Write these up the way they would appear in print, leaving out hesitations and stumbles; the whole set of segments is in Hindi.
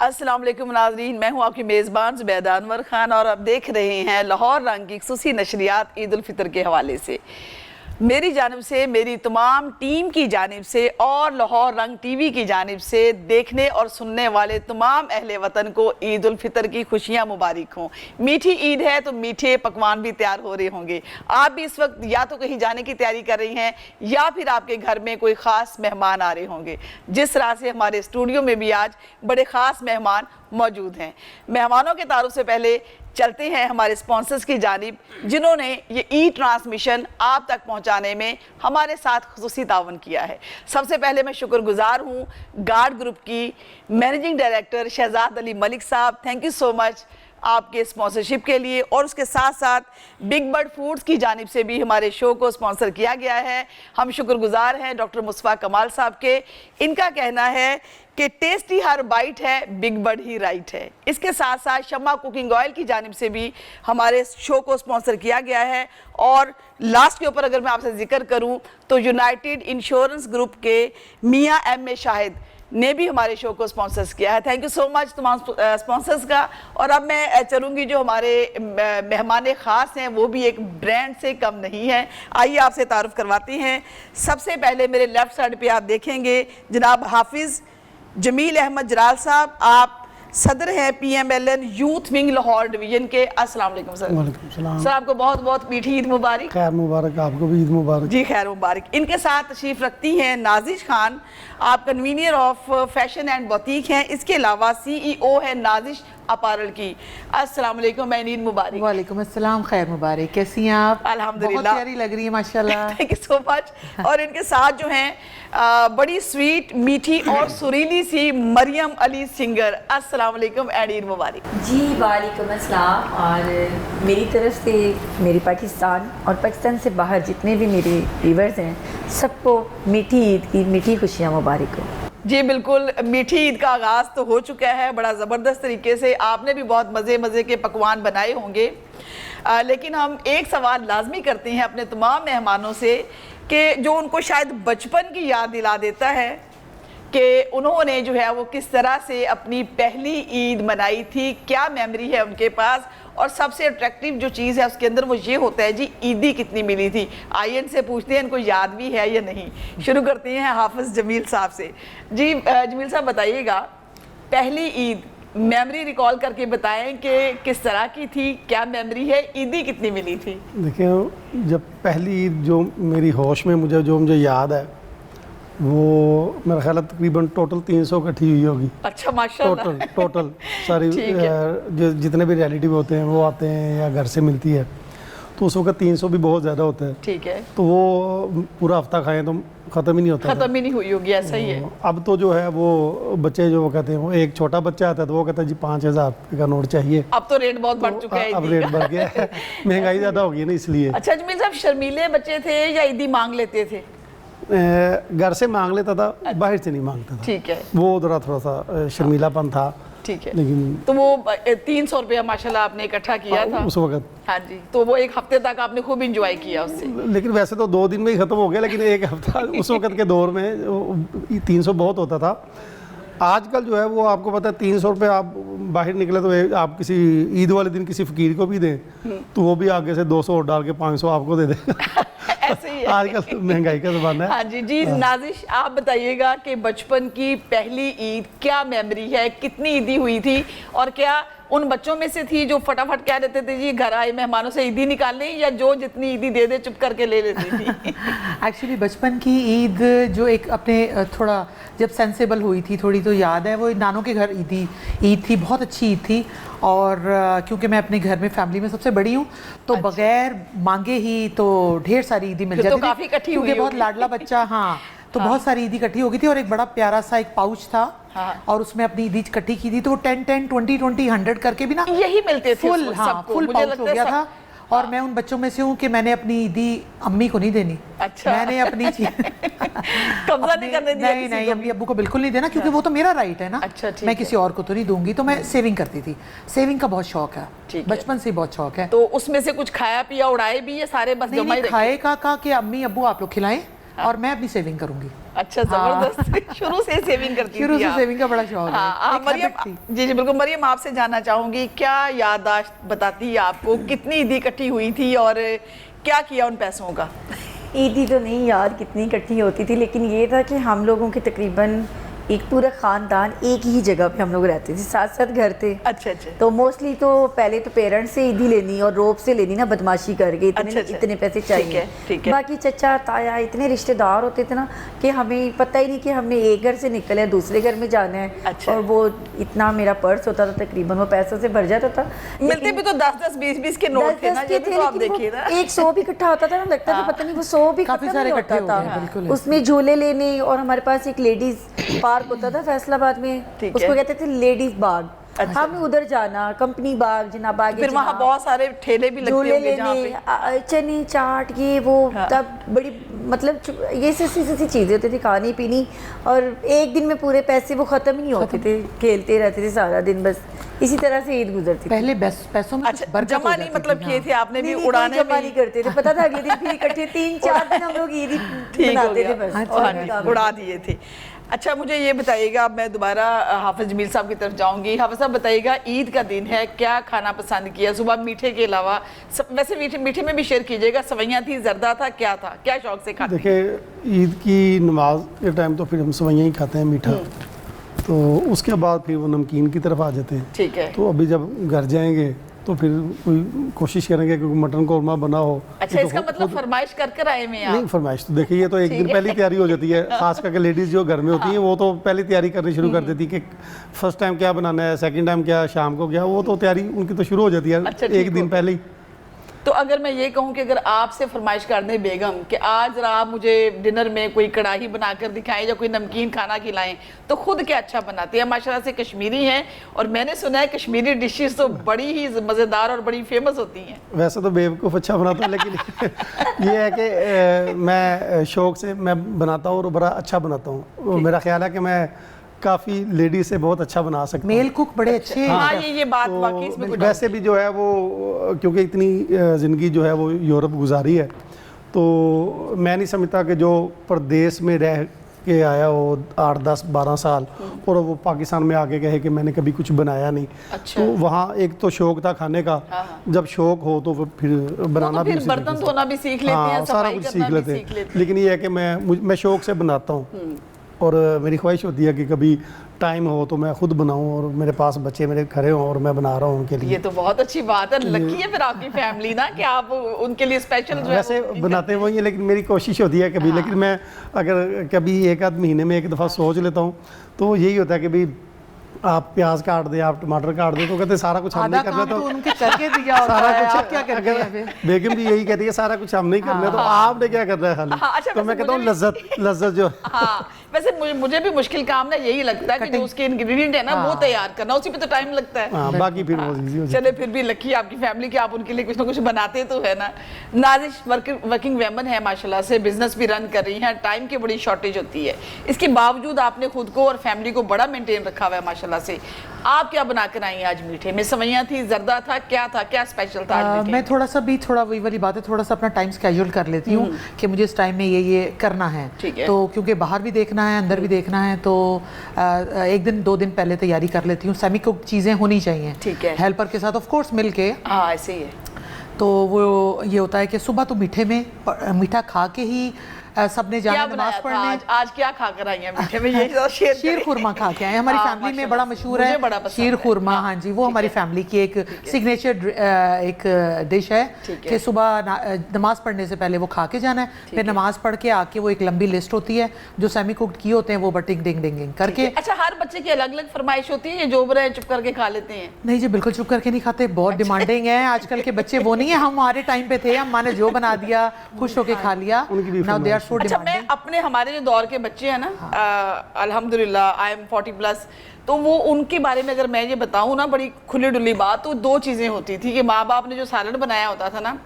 अस्सलाम वालेकुम नाज़रीन, मैं हूं आपकी मेज़बान ज़ुबैदा अनवर खान और आप देख रहे हैं लाहौर रंग की खुसूसी नशरियात ईद उल फितर के हवाले से। मेरी जानिब से, मेरी तमाम टीम की जानिब से और लाहौर रंग टीवी की जानिब से देखने और सुनने वाले तमाम अहले वतन को ईद उल फितर की खुशियाँ मुबारक हों। मीठी ईद है तो मीठे पकवान भी तैयार हो रहे होंगे। आप भी इस वक्त या तो कहीं जाने की तैयारी कर रही हैं या फिर आपके घर में कोई ख़ास मेहमान आ रहे होंगे। जिस तरह से हमारे स्टूडियो में भी आज बड़े ख़ास मेहमान मौजूद हैं। मेहमानों के तारुफ से पहले चलते हैं हमारे स्पॉन्सर्स की जानिब, जिन्होंने ये ई ट्रांसमिशन आप तक पहुंचाने में हमारे साथ खुसूसी तावन किया है। सबसे पहले मैं शुक्रगुजार हूं गार्ड ग्रुप की मैनेजिंग डायरेक्टर शहजाद अली मलिक साहब। थैंक यू सो मच आपके स्पॉन्सरशिप के लिए। और उसके साथ साथ बिग बर्ड फूड्स की जानिब से भी हमारे शो को स्पॉन्सर किया गया है। हम शुक्रगुजार हैं डॉक्टर मुस्तफ़ा कमाल साहब के। इनका कहना है कि टेस्टी हर बाइट है, बिग बर्ड ही राइट है। इसके साथ साथ शम्मा कुकिंग ऑयल की जानिब से भी हमारे शो को स्पॉन्सर किया गया है। और लास्ट के ऊपर अगर मैं आपसे जिक्र करूं तो यूनाइटेड इंश्योरेंस ग्रुप के मियाँ एम ए शाहिद ने भी हमारे शो को स्पॉन्सर्स किया है। थैंक यू सो मच तमाम स्पॉन्सर्स का। और अब मैं चलूँगी जो हमारे मेहमान ख़ास हैं वो भी एक ब्रांड से कम नहीं है। आइए आपसे तारुफ करवाती हैं। सबसे पहले मेरे लेफ़्ट साइड पे आप देखेंगे जनाब हाफिज़ जमील अहमद जलाल साहब, आप सदर हैं PMLN youth wing Lahore division के। अस्सलाम वालेकुम सर। वालेकुम सलाम। सर आपको बहुत बहुत मीठी ईद मुबारक। खैर मुबारक, आपको भी ईद मुबारक। जी खैर मुबारक। इनके साथ तशरीफ़ रखती हैं नाजिश खान, आप convener of fashion and boutique हैं। इसके अलावा CEO है नाजिश अपारल की। अस्सलाम वालेकुम, मैं ईद मुबारक। वालेकुम अस्सलाम, खैर मुबारक। कैसी हैं आप? अल्हम्दुलिल्लाह, बहुत प्यारी लग रही है माशाल्लाह। Thank you so much. और इनके साथ जो हैं बड़ी स्वीट, मीठी और सुरीली सी मरियम अली सिंगर। अस्सलाम वालेकुम एंड ईद मुबारक। जी वालेकुम अस्सलाम। और मेरी तरफ से मेरी पाकिस्तान और पाकिस्तान से बाहर जितने भी मेरे व्यूअर्स हैं सबको मीठी ईद की मीठी खुशियाँ मुबारक हो। जी बिल्कुल, मीठी ईद का आगाज़ तो हो चुका है बड़ा ज़बरदस्त तरीके से। आपने भी बहुत मज़े के पकवान बनाए होंगे। लेकिन हम एक सवाल लाजमी करते हैं अपने तमाम मेहमानों से कि जो उनको शायद बचपन की याद दिला देता है कि उन्होंने जो है वो किस तरह से अपनी पहली ईद मनाई थी, क्या मेमोरी है उनके पास। और सबसे अट्रैक्टिव जो चीज़ है उसके अंदर वो ये होता है जी ईदी कितनी मिली थी। आइए इनसे पूछते हैं इनको याद भी है या नहीं। शुरू करते हैं हाफिज़ जमील साहब से। जी जमील साहब बताइएगा, पहली ईद मेमोरी रिकॉल करके बताएं कि किस तरह की थी, क्या मेमोरी है, ईदी कितनी मिली थी। देखिए, जब पहली ईद जो मेरी होश में मुझे याद है वो मेरा ख्याल है तकरीबन टोटल 300 इकट्ठी हुई होगी। अच्छा माशाल्लाह। टोटल सारी जो जितने भी रिलेटिव होते हैं वो आते हैं या घर से मिलती है, तो उस वक्त 300 भी बहुत ज़्यादा होता है। ठीक है। तो वो पूरा हफ्ता खाएं तो ख़त्म ही नहीं होता, ख़त्म ही नहीं हुई होगी। ऐसा ही है। अब तो जो है वो बच्चे जो वो कहते हैं, वो एक छोटा बच्चा आता है तो वो कहता है जी 5000 का नोट चाहिए। अब तो रेट बहुत बढ़ चुका है। अब रेट बढ़ गया है, महंगाई ज़्यादा हो गई ना इसलिए। अच्छा जमील साहब, शर्मीले बच्चे थे या ईदी मांग लेते थे? घर से मांग लेता था, बाहर से नहीं मांगता था। ठीक है। वो थोड़ा सा शर्मीलापन था। ठीक है। लेकिन तो वो 300 रुपया माशाल्लाह आपने इकट्ठा किया था उस वक्त। हाँ जी, तो वो एक हफ्ते तक आपने खूब इंजॉय किया उससे। लेकिन वैसे तो 2 दिन में ही ख़त्म हो गया, लेकिन एक हफ्ता उस वक्त के दौर में 300 बहुत होता था। आजकल जो है वो आपको पता है 300 रुपये आप बाहर निकले तो आप किसी ईद वाले दिन किसी फ़कीर को भी दें तो वो भी आगे से 200 और डाल के 500 आपको दे दे। ऐसे ही है। आजकल महंगाई का ज़माना है। हाँ जी। जी नाजिश, आप बताइएगा कि बचपन की पहली ईद क्या मेमोरी है, कितनी ईदी हुई थी और क्या उन बच्चों में से थी जो फटाफट कह देते थे जी घर आए मेहमानों से ईदी निकालने, या जो जितनी ईदी दे दे चुप करके ले लेती थी? एक्चुअली बचपन की ईद जो एक अपने थोड़ा जब सेंसेबल हुई थी थोड़ी, तो याद है वो नानों के घर ईद थी, बहुत अच्छी ईद थी। और क्योंकि मैं अपने घर में फैमिली में सबसे बड़ी हूँ तो अच्छा। बगैर मांगे ही तो ढेर सारी ईदी मिल जाती थी, काफ़ी इकट्ठी हुई क्योंकि बहुत लाडला बच्चा। हाँ, तो बहुत सारी ईदी इकट्ठी हो गई थी और एक बड़ा प्यारा सा एक पाउच था। हाँ। और उसमें अपनी ईदी इकट्ठी की थी तो 10-10, 20-20, 100 करके भी ना यही मिलते थे फुल। हाँ, फुल पाउच हो गया था। और मैं उन बच्चों में से हूँ कि मैंने अपनी ईदी अम्मी को नहीं देनी। अच्छा। मैंने अपनी चीज कब्जा नहीं करने दिया। नहीं, अम्मी अब्बू को बिल्कुल नहीं देना, क्योंकि वो तो मेरा राइट है ना। अच्छा, मैं किसी और को तो नहीं दूंगी। तो मैं सेविंग करती थी, सेविंग का बहुत शौक है, बचपन से बहुत शौक है। तो उसमें से कुछ खाया पिया उड़ाए भी, ये सारे बस जमा ही खाए का कि अम्मी अब्बू आप लोग खिलाएं और मैं अपनी सेविंग करूंगी। अच्छा, जबरदस्त। शुरू से सेविंग करती शुरू थी से आप। सेविंग का बड़ा शौक है। हाँ, एक मरियम, habit थी। जी जी बिल्कुल। मरियम, आपसे जानना चाहूंगी, क्या याददाश्त बताती है आपको, कितनी ईदी इकट्ठी हुई थी और क्या किया उन पैसों का? ईदी तो नहीं याद कितनी इकट्ठी होती थी, लेकिन ये था कि हम लोगों के तकरीबन एक पूरा ख़ानदान एक ही जगह पे हम लोग रहते थे, साथ साथ घर थे। अच्छा अच्छा। तो मोस्टली तो पहले तो पेरेंट्स से ईदी लेनी और रोब से लेनी ना, बदमाशी करके इतने अच्छा, अच्छा। इतने पैसे चाहिए। ठीक है। बाकी चचा ताया इतने रिश्तेदार होते थे ना कि हमें पता ही नहीं कि हमने एक घर से निकले दूसरे घर में जाना है। अच्छा। और वो इतना मेरा पर्स होता था तकरीबन वो पैसों से भर जाता था। मिलते भी तो 10-10 20-20 के नोट थे ना, ये भी तो आप देखिए ना। एक 100 भी इकट्ठा होता था ना, लगता था पता नहीं वो 100 भी काफी खत्म सारे नहीं इकट्ठे होता हो गए, था। बिल्कुल। उसमें झूले लेने, और हमारे पास एक लेडीज पार्क होता था फैसलाबाद में, ठीक उसको है। कहते थे लेडीज बाग। अच्छा। हमने उधर जाना, कंपनी बाग, जनाबाग, फिर वहाँ बहुत सारे ठेले भी लगते झूले होंगे जहाँ लेने, पे। चने चाट, ये वो तब बड़ी मतलब ये सी चीज़ें होती थी खानी पीनी, और एक दिन में पूरे पैसे वो ख़त्म ही नहीं होते थे, खेलते रहते थे सारा दिन, बस इसी तरह से ईद गुजरती थी। पहले पैसों में अच्छा, कुछ बरकत जमा हो नहीं जाती मतलब थी, किए हाँ। थे आपने भी, नहीं, उड़ाने जमा में नहीं करते थे, पता था अगले दिन फिर इकट्ठे 3-4 दिन हम लोग ईद ही ठीक हो मनाते गया। थे बस। अच्छा, और हाँ कोई जी, काम नहीं। उड़ा दिए थे। अच्छा, मुझे ये बताइएगा, अब मैं दोबारा हाफिज जमील साहब की तरफ जाऊंगी। हाफिज साहब बताइएगा, ईद का दिन है, क्या खाना पसंद किया सुबह मीठे के अलावा? वैसे मीठे में भी शेयर कीजिएगा, सवैयाँ थी, जर्दा था, क्या था, क्या शौक से खाते? देखिए, ईद की नमाज के टाइम तो फिर हम सवैयाँ ही खाते हैं, मीठा। तो उसके बाद फिर वो नमकीन की तरफ आ जाते हैं। ठीक है। तो अभी जब घर जाएंगे तो फिर कोई कोशिश करेंगे कि मटन कौरमा बना हो। अच्छा, इसका मतलब फरमाइश कर आए में नहीं, आप? फरमाइश तो देखिए, ये तो एक दिन पहले तैयारी हो जाती है। खास करके लेडीज़ जो घर में होती हैं वो तो पहले तैयारी करनी शुरू कर देती कि फर्स्ट टाइम क्या बनाना है, सेकंड टाइम क्या, शाम को क्या, वो तो तैयारी उनकी तो शुरू हो जाती है अच्छा, ठीक एक दिन हो। पहले ही। तो अगर मैं ये कहूँ कि अगर आपसे फरमाइश कर दें बेगम कि आज जरा आप मुझे डिनर में कोई कढ़ाई बनाकर दिखाएं या कोई नमकीन खाना खिलाएं, तो खुद क्या अच्छा बनाती है? माशाल्लाह से कश्मीरी हैं, और मैंने सुना है कश्मीरी डिशेस तो बड़ी ही मज़ेदार और बड़ी फेमस होती हैं। वैसे तो बेवकूफ़ अच्छा बनाता हूँ, लेकिन ये है कि मैं शौक से मैं बनाता हूँ और बड़ा अच्छा बनाता हूँ। मेरा ख्याल है कि मैं काफ़ी लेडीज से बहुत अच्छा बना सकता हूँ। मेल कुक बड़े अच्छे हैं। हाँ, ये बात तो वाकई इसमें कोई वैसे भी जो है वो, क्योंकि इतनी ज़िंदगी जो है वो यूरोप गुजारी है, तो मैं नहीं समझता कि जो प्रदेश में रह के आया हो 8, 10, 12 साल और वो पाकिस्तान में आके कहे कि मैंने कभी कुछ बनाया नहीं। अच्छा। तो वहाँ एक तो शौक था खाने का, जब शौक हो तो फिर बनाना भी फिर उसी बर्तन तरीके से। धोना भी सीख लेते हैं, हाँ, सारा सफाई कुछ करना सीख भी लेते सीख हैं, लेते हैं। लेकिन ये है कि मैं शौक से बनाता हूँ, और मेरी ख्वाहिश होती है कि कभी टाइम हो तो मैं खुद बनाऊं और मेरे पास बच्चे मेरे खड़े हों और मैं बना रहा हूं उनके लिए। ये तो बहुत अच्छी बात है, लकी है फिर आपकी फैमिली ना कि आप उनके लिए स्पेशल जो है वैसे वो बनाते वही हैं, लेकिन मेरी कोशिश होती है कभी, लेकिन मैं अगर कभी एक आध महीने में एक दफ़ा सोच लेता हूँ तो यही होता है कि भाई आप प्याज काट दें, आप टमाटर काट दें, तो कहते हैं सारा कुछ हम आधा नहीं करना, काम तो तो उनके करके दिया होता सारा है, कुछ आप क्या करते हैं फिर? बेगम भी यही कहती है सारा कुछ हम नहीं करना, तो आपने क्या करना है हाँ, खाली। अच्छा, तो मैं वैसे कहता हूँ मुझे लज्जत जो हाँ, वैसे मुझे भी मुश्किल काम ना यही लगता है कि जो उसके इंग्रेडिएंट है ना वो तैयार करना, उसी पे तो टाइम लगता है। हाँ, बाकी फिर वो इजी हो जाता है। चले, फिर भी लकी आपकी फैमिली कि आप उनके लिए कुछ ना कुछ बनाते तो है ना। नाजिश वर्किंग वेमन है माशाल्लाह से, बिजनेस भी रन कर रही हैं, टाइम की बड़ी शॉर्टेज होती है, इसके बावजूद आपने खुद को और फैमिली को बड़ा मेंटेन रखा हुआ है माशाल्लाह से। आप क्या बना कर आई आज मीठे में? सवैयाँ थी, जर्दा था, क्या स्पेशल था आज मीठे? मैं थोड़ा वही वाली बात है, थोड़ा सा अपना टाइम स्केड्यूल कर लेती हूँ कि मुझे इस टाइम में ये करना है। ठीक है। तो क्योंकि बाहर भी देखना है, अंदर भी देखना है, तो एक दिन 2 दिन पहले तैयारी कर लेती हूँ। सेमी कुक चीज़ें होनी चाहिए, ठीक है। हेल्पर के साथ ऑफ कोर्स मिल के। हाँ, ऐसे ही है। तो वो ये होता है कि सुबह तो मीठे में मीठा खा के ही सबने क्या जाना बनाया नमाज था पढ़ने। आज क्या खा कर आई हैं मीठे में? ये जरा शेयर शीर करें। खुरमा खा के आए। हमारी हाँ, फैमिली में माशाल्लाह। बड़ा मशहूर मुझे है बड़ा पसंद शीर है। खुरमा। हाँ, हाँ जी, वो हमारी फैमिली की एक सिग्नेचर एक डिश है ठीक है। कि सुबह नमाज पढ़ने से पहले वो खा के जाना है, फिर नमाज पढ़ के आके वो एक लंबी लिस्ट होती है जो सेमी कुक्ड की होते हैं, वो बटिंग डिंग डिंग करके। अच्छा, हर बच्चे की अलग अलग फरमाइश होती है, ये जो बरे चुप करके खा लेते हैं? नहीं जी, बिल्कुल चुप करके नहीं खाते, बहुत डिमांडिंग है आजकल के बच्चे, वो नहीं है हमारे टाइम पे थे, माँ ने जो बना दिया खुश होके खा लिया। नाउ दे आर सो अच्छा, मैं डिमांडिंग। अपने हमारे जो दौर के बच्चे हैं ना, अल्हम्दुलिल्लाह आई एम 40+, तो वो उनके बारे में अगर मैं ये बताऊं ना, बड़ी खुली डुली बात, तो 2 चीज़ें होती थी कि माँ बाप ने जो सालन बनाया होता था ना,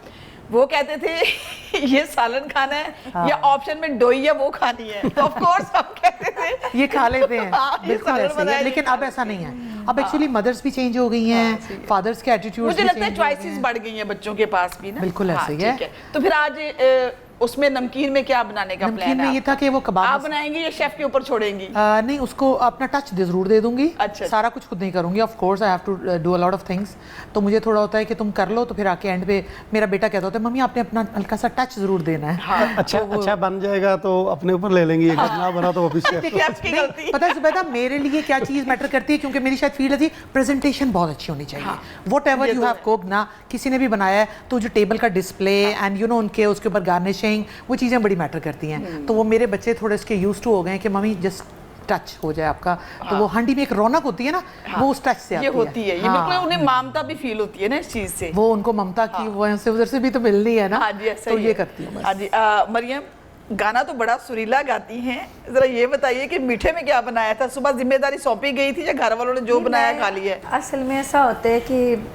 वो कहते थे ये सालन खाना है या ऑप्शन में डोई है वो खानी है, तो ऑफ कोर्स हम कहते थे ये खा लेते हैं। हाँ, ये बिल्कुल सालन ऐसे ही बनाया है, लेकिन अब ऐसा नहीं है। अब एक्चुअली मदर्स भी चेंज हो गई हैं, फादर्स के एटीट्यूड मुझे लगता है चॉइसेस बढ़ गई हैं बच्चों के पास भी ना। बिल्कुल हाँ, ऐसे ही है। ठीक है। तो फिर आज उसमें नमकीन में क्या बनाने का प्लान नमकीन में है ये था कि वो कबाब आप बनाएंगी या शेफ के ऊपर छोड़ेंगी? नहीं, उसको अपना टच जरूर दे दूंगी। अच्छा। सारा कुछ खुद नहीं करूंगी, of course I have to do a lot of things. तो मुझे थोड़ा होता है कि तुम कर लो, तो फिर आके एंड पे मेरा बेटा कहता होता है मम्मी आपने अपना हल्का सा टच जरूर देना है। अच्छा बन जाएगा तो अपने ऊपर ले लेंगे, अगर ना बना तो वापस शेफ। देखिए आपकी गलती। पता है जुबैदा मेरे लिए क्या चीज़ मैटर करती है, क्योंकि मेरी शायद फील्ड थी प्रेजेंटेशन बहुत अच्छी होनी चाहिए। वॉट एवर ये यू तो हैव है। कुक ना, किसी ने भी बनाया है तो जो टेबल का डिस्प्ले एंड यू नो उनके उसके ऊपर गार्निशिंग, वो चीज़ें बड़ी मैटर करती हैं। तो वो मेरे बच्चे थोड़े इसके यूज टू हो गए हैं कि मम्मी जस्ट टच हो जाए आपका। तो वो हांडी में एक रौनक होती है ना, वो उस टच से आती ये है। होती है, ये हाँ। बिल्कुल उन्हें ममता भी फील होती है ना इस चीज से। वो उनको ममता की वो से उधर से भी तो मिलनी है ना। हाँ जी, ऐसा तो ही ये है। करती हूँ बस। हाँ जी, मरियम गाना तो बड़ा सुरीला गाती हैं, जरा ये बताइए कि मीठे में क्या बनाया था? सुबह जिम्मेदारी सौंपी गई थी या घर वालों ने जो बनाया खा लिया? असल में ऐसा होता है कि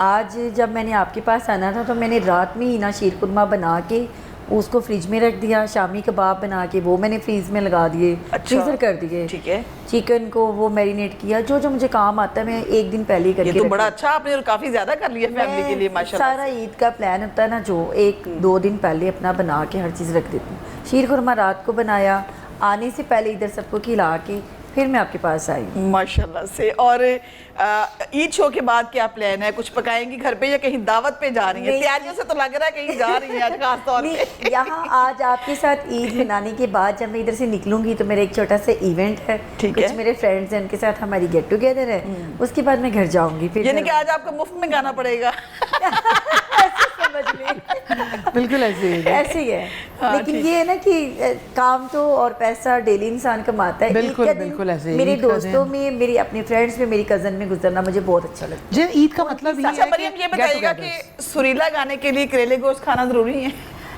आज जब मैंने आपके पास आना था तो मैंने रात में ही ना शीर कुरमा बना के उसको फ्रिज में रख दिया। शामी कबाब बना के वो मैंने फ्रीज में लगा दिए, फ्रीजर कर दिए। ठीक है। चिकन को वो मैरिनेट किया, जो जो मुझे काम आता है मैं एक दिन पहले ही करके ये तो रख बड़ा देती अच्छा आपने और काफी ज्यादा कर लिया फैमिली के लिए मैं माशाल्लाह। सारा ईद का प्लान होता है ना, जो एक दो दिन पहले अपना बना के हर चीज़ रख देती हूँ। शीर खुरमा रात को बनाया, आने से पहले इधर सबको खिला के फिर मैं आपके पास आई। माशाल्लाह से। और ईद शो के बाद क्या प्लान है? कुछ पकाएंगी घर पे या कहीं दावत पे जा रही हैं? नहीं। तैयारियों से तो लग रहा है कहीं जा रही हैं आज खास तौर पे। नहीं, यहाँ आज आपके साथ ईद मनाने के बाद जब मैं इधर से निकलूंगी तो मेरा एक छोटा सा इवेंट है। ठीक कुछ है। मेरे फ्रेंड्स हैं, उनके साथ हमारी गेट टुगेदर है। उसके बाद मैं घर जाऊंगी। फिर यानी कि आज आपको मुफ्त में गाना पड़ेगा। ऐसे समझ लें। बिल्कुल ऐसे ही है। ऐसे ही है। लेकिन ये है ना कि काम तो और पैसा डेली इंसान कमाता है। ईद बिल्कुल, का दिन बिल्कुल ऐसे ही। मेरे ईद का दोस्तों में, मेरे अपने फ्रेंड्स में, मेरी कजन में गुजरना मुझे बहुत अच्छा लगता है। जी ईद का मतलब ये अच्छा है मरियम, ये कि बताइएगा get together। कि सुरीला गाने के लिए करेले गोश्त खाना जरूरी है?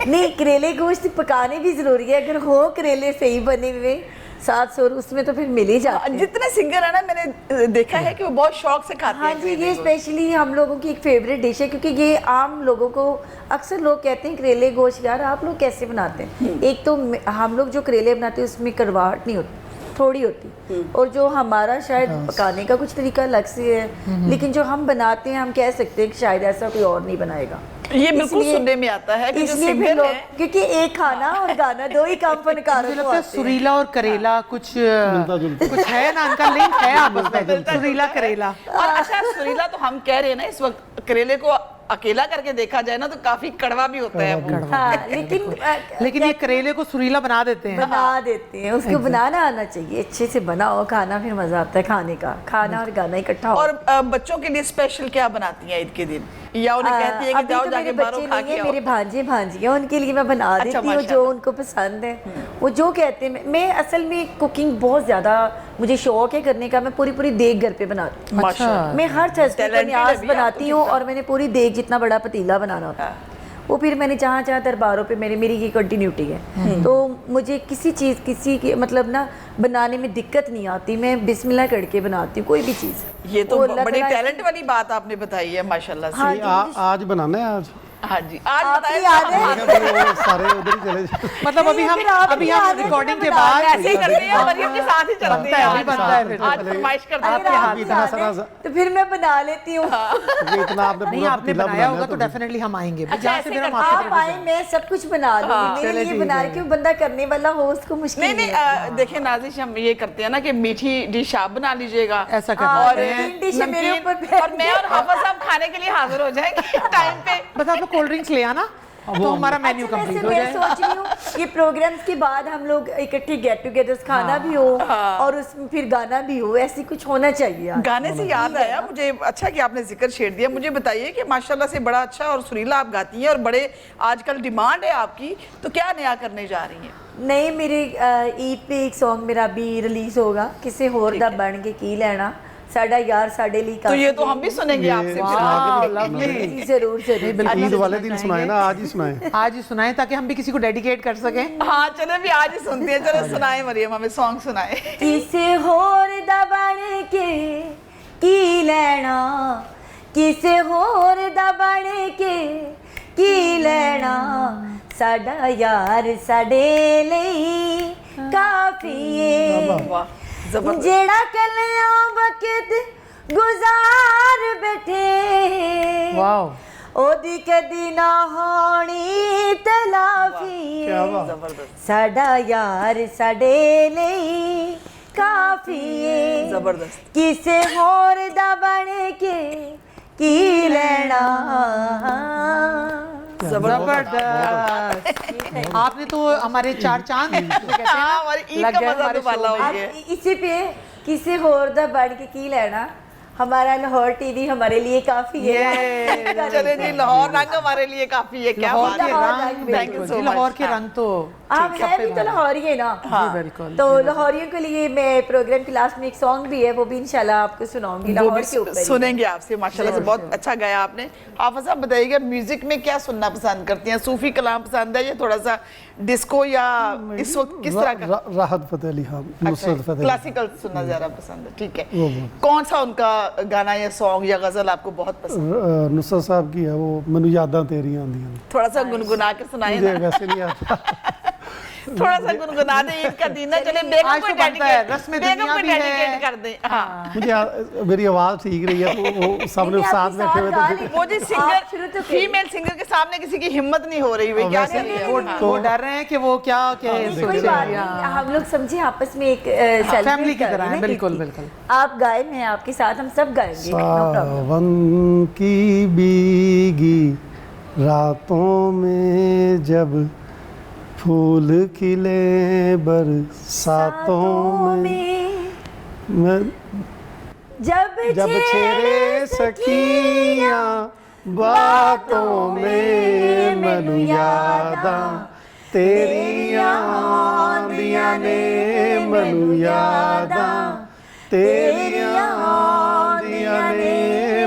नहीं, करेले गोश्त पकाने भी जरूरी है। अगर हो करेले सही बने हुए साथ सोर, उसमें तो फिर मिल ही जाते हैं। जितने सिंगर है ना, मैंने देखा है कि वो बहुत शौक से खाते हाँ हैं जी, करेले ये गोश्त। स्पेशली हम लोगों की एक फेवरेट डिश है, क्योंकि ये आम लोगों को अक्सर लोग कहते हैं करेले गोश्त यार आप लोग कैसे बनाते हैं। एक तो हम लोग जो करेले बनाते हैं उसमें कड़वाहट नहीं होती, थोड़ी होती, और जो हमारा शायद पकाने का कुछ तरीका अलग से है, लेकिन जो हम बनाते हैं हम कह सकते हैं कि शायद ऐसा कोई और नहीं बनाएगा। ये बिल्कुल इसलिए- सुनने में आता है कि जो इसलिए फिर सिंगर लोग, है क्योंकि एक खाना और गाना दो ही काम फनकारों मुझे को लगता है आते हैं। सुरीला और करेला कुछ जुलता। कुछ है ना, उनका लिंक है आपस में, सुरीला करेला। और अच्छा सुरीला तो हम कह रहे हैं ना इस वक्त, करेले को अकेला करके देखा जाए ना तो काफी कड़वा भी होता है वो। हाँ, लेकिन लेकिन ये करेले को सुरीला बना देते हैं। बना देते हैं, उसको बनाना आना चाहिए, अच्छे से बनाओ खाना, फिर मजा आता है खाने का। खाना और गाना इकट्ठा हो। और बच्चों के लिए स्पेशल क्या बनाती हैं ईद के दिन, या उन्हें कहती है कि अभी जाओ तो जाके मेरे बाहरों बच्चे खा नहीं के है, आओ? मेरे भांजे भांजियाँ, उनके लिए मैं बना अच्छा, देती हूँ माशाल्लाह। जो उनको पसंद है। वो जो कहते हैं, मैं असल में कुकिंग बहुत ज़्यादा मुझे शौक है करने का। मैं पूरी पूरी देग घर पे बनाती हूँ। माशाल्लाह। मैं हर थर्सडे को Talented न्याज अभी आप बनाती तो हूँ, कितना- और मैंने पूरी देग जितना बड़ा पतीला बनाना होता है। वो फिर मैंने जहाँ जहाँ दरबारों पे मेरी ये कंटिन्यूटी है, तो मुझे किसी चीज़ किसी की मतलब ना बनाने में दिक्कत नहीं आती। मैं बिस्मिल्लाह करके बनाती हूँ कोई भी चीज़। ये तो वो अल्लाह बड़ी ताला टैलेंट वाली बात आपने बताई है माशाल्लाह से। हाँ ये जी, आज बनाना है आज। हाँ जी, आज आपकी बताइए याद है? वो सारे उधर ही चले जाए। मतलब अभी नहीं, हम फिर आप अभी भी हम आ रहे रिकॉर्डिंग थे के ना बाद ऐसे ही करते हैं, मरियम के साथ ही चलते बनता हैं है, अभी आज। बनता है फिर। आज फरमाइश करते अगर हैं। आप आप भी इतना आ सारा- गए, तो फिर मैं बना लेती हूँ। क्योंकि इतना आपने नहीं पूरा आपने पतीला बनाया होगा बनाया तो तो डेफिनेटली हम आएंगे अच्छा, जहाँ ऐसे से फिर हम करते आपके आप आए, मैं सब कुछ बना दूंगी। मेरे चले लिए ठीक बना है। क्यों, बंदा करने वाला हो उसको मुश्किल नहीं नहीं नहीं, है। देखिए नाजिश, हम ये करते हैं ना कि मीठी डिश आप बना लीजिएगा, ऐसा कर हाँ, लेते और हैं। तीन डिशें मेरे नमकीन, ऊपर फेंक और मैं और हाफिज साहब खाने के लिए हाजिर हो जाएंगे टाइम पे। बस आप लोग कोल्ड ड्रिंक्स ले आना तो हमारा मेन्यू अच्छा, कंप्लीट वैसे हो मैं जाए। सोच रही हूँ ये प्रोग्राम्स के बाद हम लोग इकट्ठे गेट टुगेदर्स खाना भी हो और उसमें फिर गाना भी हो, ऐसी कुछ होना चाहिए यार। गाने से याद आया मुझे, अच्छा कि आपने जिक्र छेड़ दिया। मुझे बताइए कि माशाल्लाह से बड़ा अच्छा और सुरीला आप गाती हैं और बड़े आजकल डिमांड है आपकी, तो क्या नया करने जा रही हैं? नहीं, मेरे ईद पे एक सॉन्ग मेरा अभी रिलीज होगा, किसी होर दा बन के की लेना, साडा यार साडे लिए तो ये तो हम भी सुनेंगे आपसे। वाह, lovely। जी, जरूर जरूर। ईद वाले दिन सुनाए ना, आज ही सुनाए। आज ही सुनाएं ताकि हम भी किसी को डेडिकेट कर सकें। हाँ चले भी आज ही सुनते हैं। चलो सुनाए मरियम, हमें सॉन्ग सुनाए। किसे होर दा बन के की लेना, किसे होर दा बन के की लेना, साडा यार साडे ਲਈ काफी है। वाह जबरदस्त। जेड़ा कलियां वक्त गुजार बैठे, वाह। ओदी कदी ना होनी तलाफी क्या बात। जबरदस्त साडा यार साडे ਲਈ काफी है जबरदस्त किसे होर दा बन के की लेना जबरदस्त। आपने तो हमारे चार चांद हाँ, हमारी ईद लग का गए मजा हमारे तो वाला शो में। हो गया। अब इसी पे किसे होर दा बन के की लेना हमारा लाहौर टीवी हमारे लिए काफी है चले जी, लाहौर रंग हमारे लिए काफी है। क्या लाहौर बात के है। रंग, Thank you बिल्कुल so जी, much। लाहौर के हाँ। रंग तो आप है भी तो लाहौरी है ना जी बिल्कुल। तो लाहौरियों के लिए मैं प्रोग्राम की लास्ट में एक सॉन्ग भी है वो भी इंशाल्लाह आपको सुनाऊंगी वो लाहौर भी के ऊपर ही। सुनेंगे आपसे। माशाल्लाह से बहुत अच्छा गाया आपने। हाफिज साहब बताइएगा, म्यूजिक में क्या सुनना पसंद करती हैं? सूफी कलाम पसंद है या थोड़ा सा डिस्को, या इस वक्त किस तरह का? राहत फतेह अली खान, नुसरत फतेह अली। क्लासिकल सुनना ज्यादा पसंद है, ठीक है। वो। कौन सा उनका गाना या सॉन्ग या गजल आपको बहुत पसंद? नुसरत साहब की है वो, मैनू यादां तेरियां आंदियां ने। थोड़ा सा गुनगुना के सुनाए मुझे ना, वैसे नहीं आता। थोड़ा सा गुनगुना दे। ईद का दिन है, चले बेगम आज को तो बनता है, डेडिकेट, रस्म बेगम दुनिया को भी है। डेडिकेट कर दें। हाँ, मुझे मेरी आवाज़ ठीक रही है तो वो सामने नहीं, साथ आपके बैठे हुए साथ थे। गाली- वो जी आप शुरू सिंगर, तो फीमेल सिंगर के सामने किसी की हिम्मत नहीं हो रही हुई। क्या वैसे- करिए? वो डर रहे हैं कि वो क्या कहे, नहीं, कोई सोचे। बात नहीं हम लोग समझे आपस में एक फैमिली की तरह है, बिल्कुल बिल्कुल। आप गाए मैं आपके साथ हम सब गाएंगे no problem। सावन की बीगी रातों में जब फूल खिले बरसातों में मैं जब जब छेड़े सखियां बातों में मैनू यादां तेरियां आंदियां ने मैनू यादां तेरियां आंदियां ने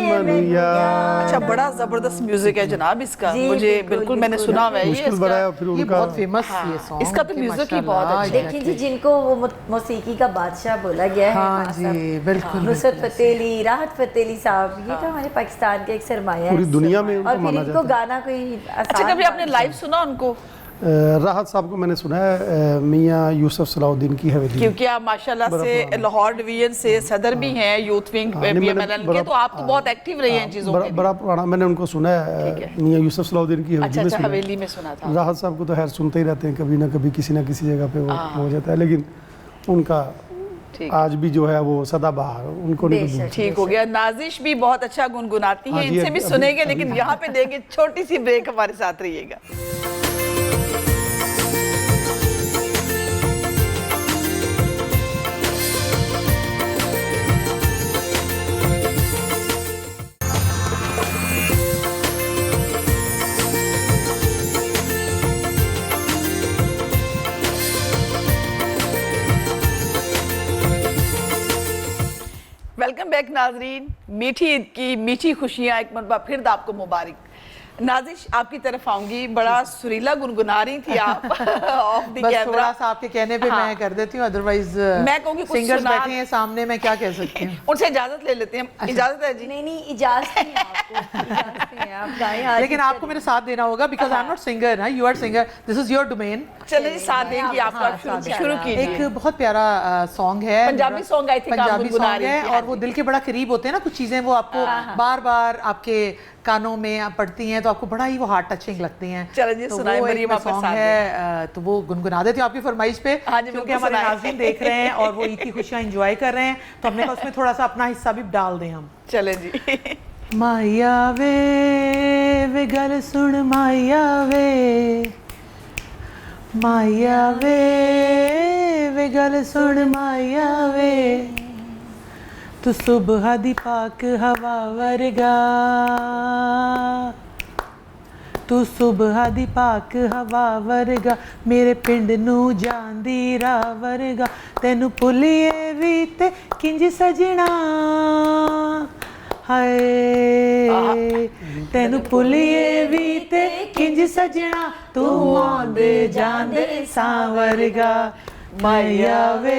मैनू यादां। अच्छा, बड़ा जबरदस्त म्यूजिक है जनाब इसका। जी, मुझे बिल्कुल, बिल्कुल मैंने बिल्कुल। सुना हुआ है ये मुश्किल इसका। बड़ा है फिर ये उनका बहुत फेमस ये सॉन्ग इसका तो म्यूजिक ही बहुत अच्छा है। देखिए जी जिनको वो मौसीकी का बादशाह बोला गया है हाँ हमारा जी, साहब, बिल्कुल, नुसरत फतेह अली, राहत फतेह अली साहब, ये तो हमारे पाकिस्तान के एक सरमाया है पूरी दुनिया में उनको और फिर माना इनको जाता है। गाना कोई अच्छा, कभी आपने लाइव सुना उनको? राहत साहब को मैंने सुना है मियाँ यूसुफ सलाउद्दीन की हवेली। क्योंकि आप माशाल्लाह से लाहौर डिवीजन से सदर भी हैं यूथ विंग PMLN के, तो आप तो बहुत एक्टिव रही हैं इन चीजों के। बड़ा पुराना मैंने उनको सुना है मियाँ यूसुफ सलाउद्दीन की अच्छा हवेली में अच्छा, सुना है। हवेली में सुना था। राहत साहब को तो खैर सुनते ही रहते हैं, कभी ना कभी किसी ना किसी जगह पे वो हो जाता है, लेकिन उनका ठीक। आज भी जो है वो सदाबहार, उनको नहीं बेशक। बदलता। ठीक हो गया। नाजिश भी बहुत अच्छा गुनगुनाती हैं, हाँ जी, इनसे भी अभी- सुनेंगे, अभी- लेकिन यहाँ पे देंगे छोटी सी ब्रेक। हमारे साथ रहिएगा। वेलकम बैक नाजरीन। मीठी ईद की मीठी खुशियाँ एक मरतबा फिर आपको मुबारक। नाजिश आपकी तरफ आऊंगी, बड़ा सुरीला गुनगुना रही थी आप ऑफ द बस कैमरा। थोड़ा सा आपके कहने पे हाँ। मैं कर देती हूँ, अदरवाइज मैं कहूँगी कुछ सिंगर्स सुना- बैठे हैं सामने, मैं क्या कह सकती हूँ। उनसे इजाजत ले लेते हैं। इजाजत है जी? नहीं नहीं इजाजत नहीं है आपको इजाजत नहीं है आप गाएं आज लेकिन आपको मेरे साथ देना होगा, because I am not singer, you are singer, this is your domain. चलिए साथ देंगी आपका। हाँ, शुरू कीजिए। एक बहुत प्यारा सॉन्ग है, पंजाबी song I think आप पंजाबी गुनगुना सॉन्ग रही है थी, और हाँ वो जी। दिल के बड़ा करीब होते हैं ना, कुछ चीजें वो आपको बार बार आपके कानों में पड़ती हैं तो आपको बड़ा ही वो हार्ट टचिंग लगती हैं। चलो जी, तो सुनाएं, वो एक मरियम, आप सॉन्ग साथ है, तो वो गुनगुना देती हूँ आपकी फरमाइश पे, हाँ जी, क्योंकि बिल्कुल हमारे सुनाएं। नाज़रीन देख रहे हैं और वो ईद की खुशियाँ एंजॉय कर रहे हैं, तो हमने कहा उसमें थोड़ा सा अपना हिस्सा भी डाल दें हम। चले जी। माया वे गल सुन माया वे गल सुन माया वे, तू सुबह दी पाक हवा वर्गा, तू सुबह दी पाक हवा वर्गा, मेरे पिंड नू जांदी राह वर्गा, तेनू भुलिए भी ते किंज सजना, हाय तेनू भुलिए भी ते किंज सजना, तू आंदे जांदे सांवरगा, माया वे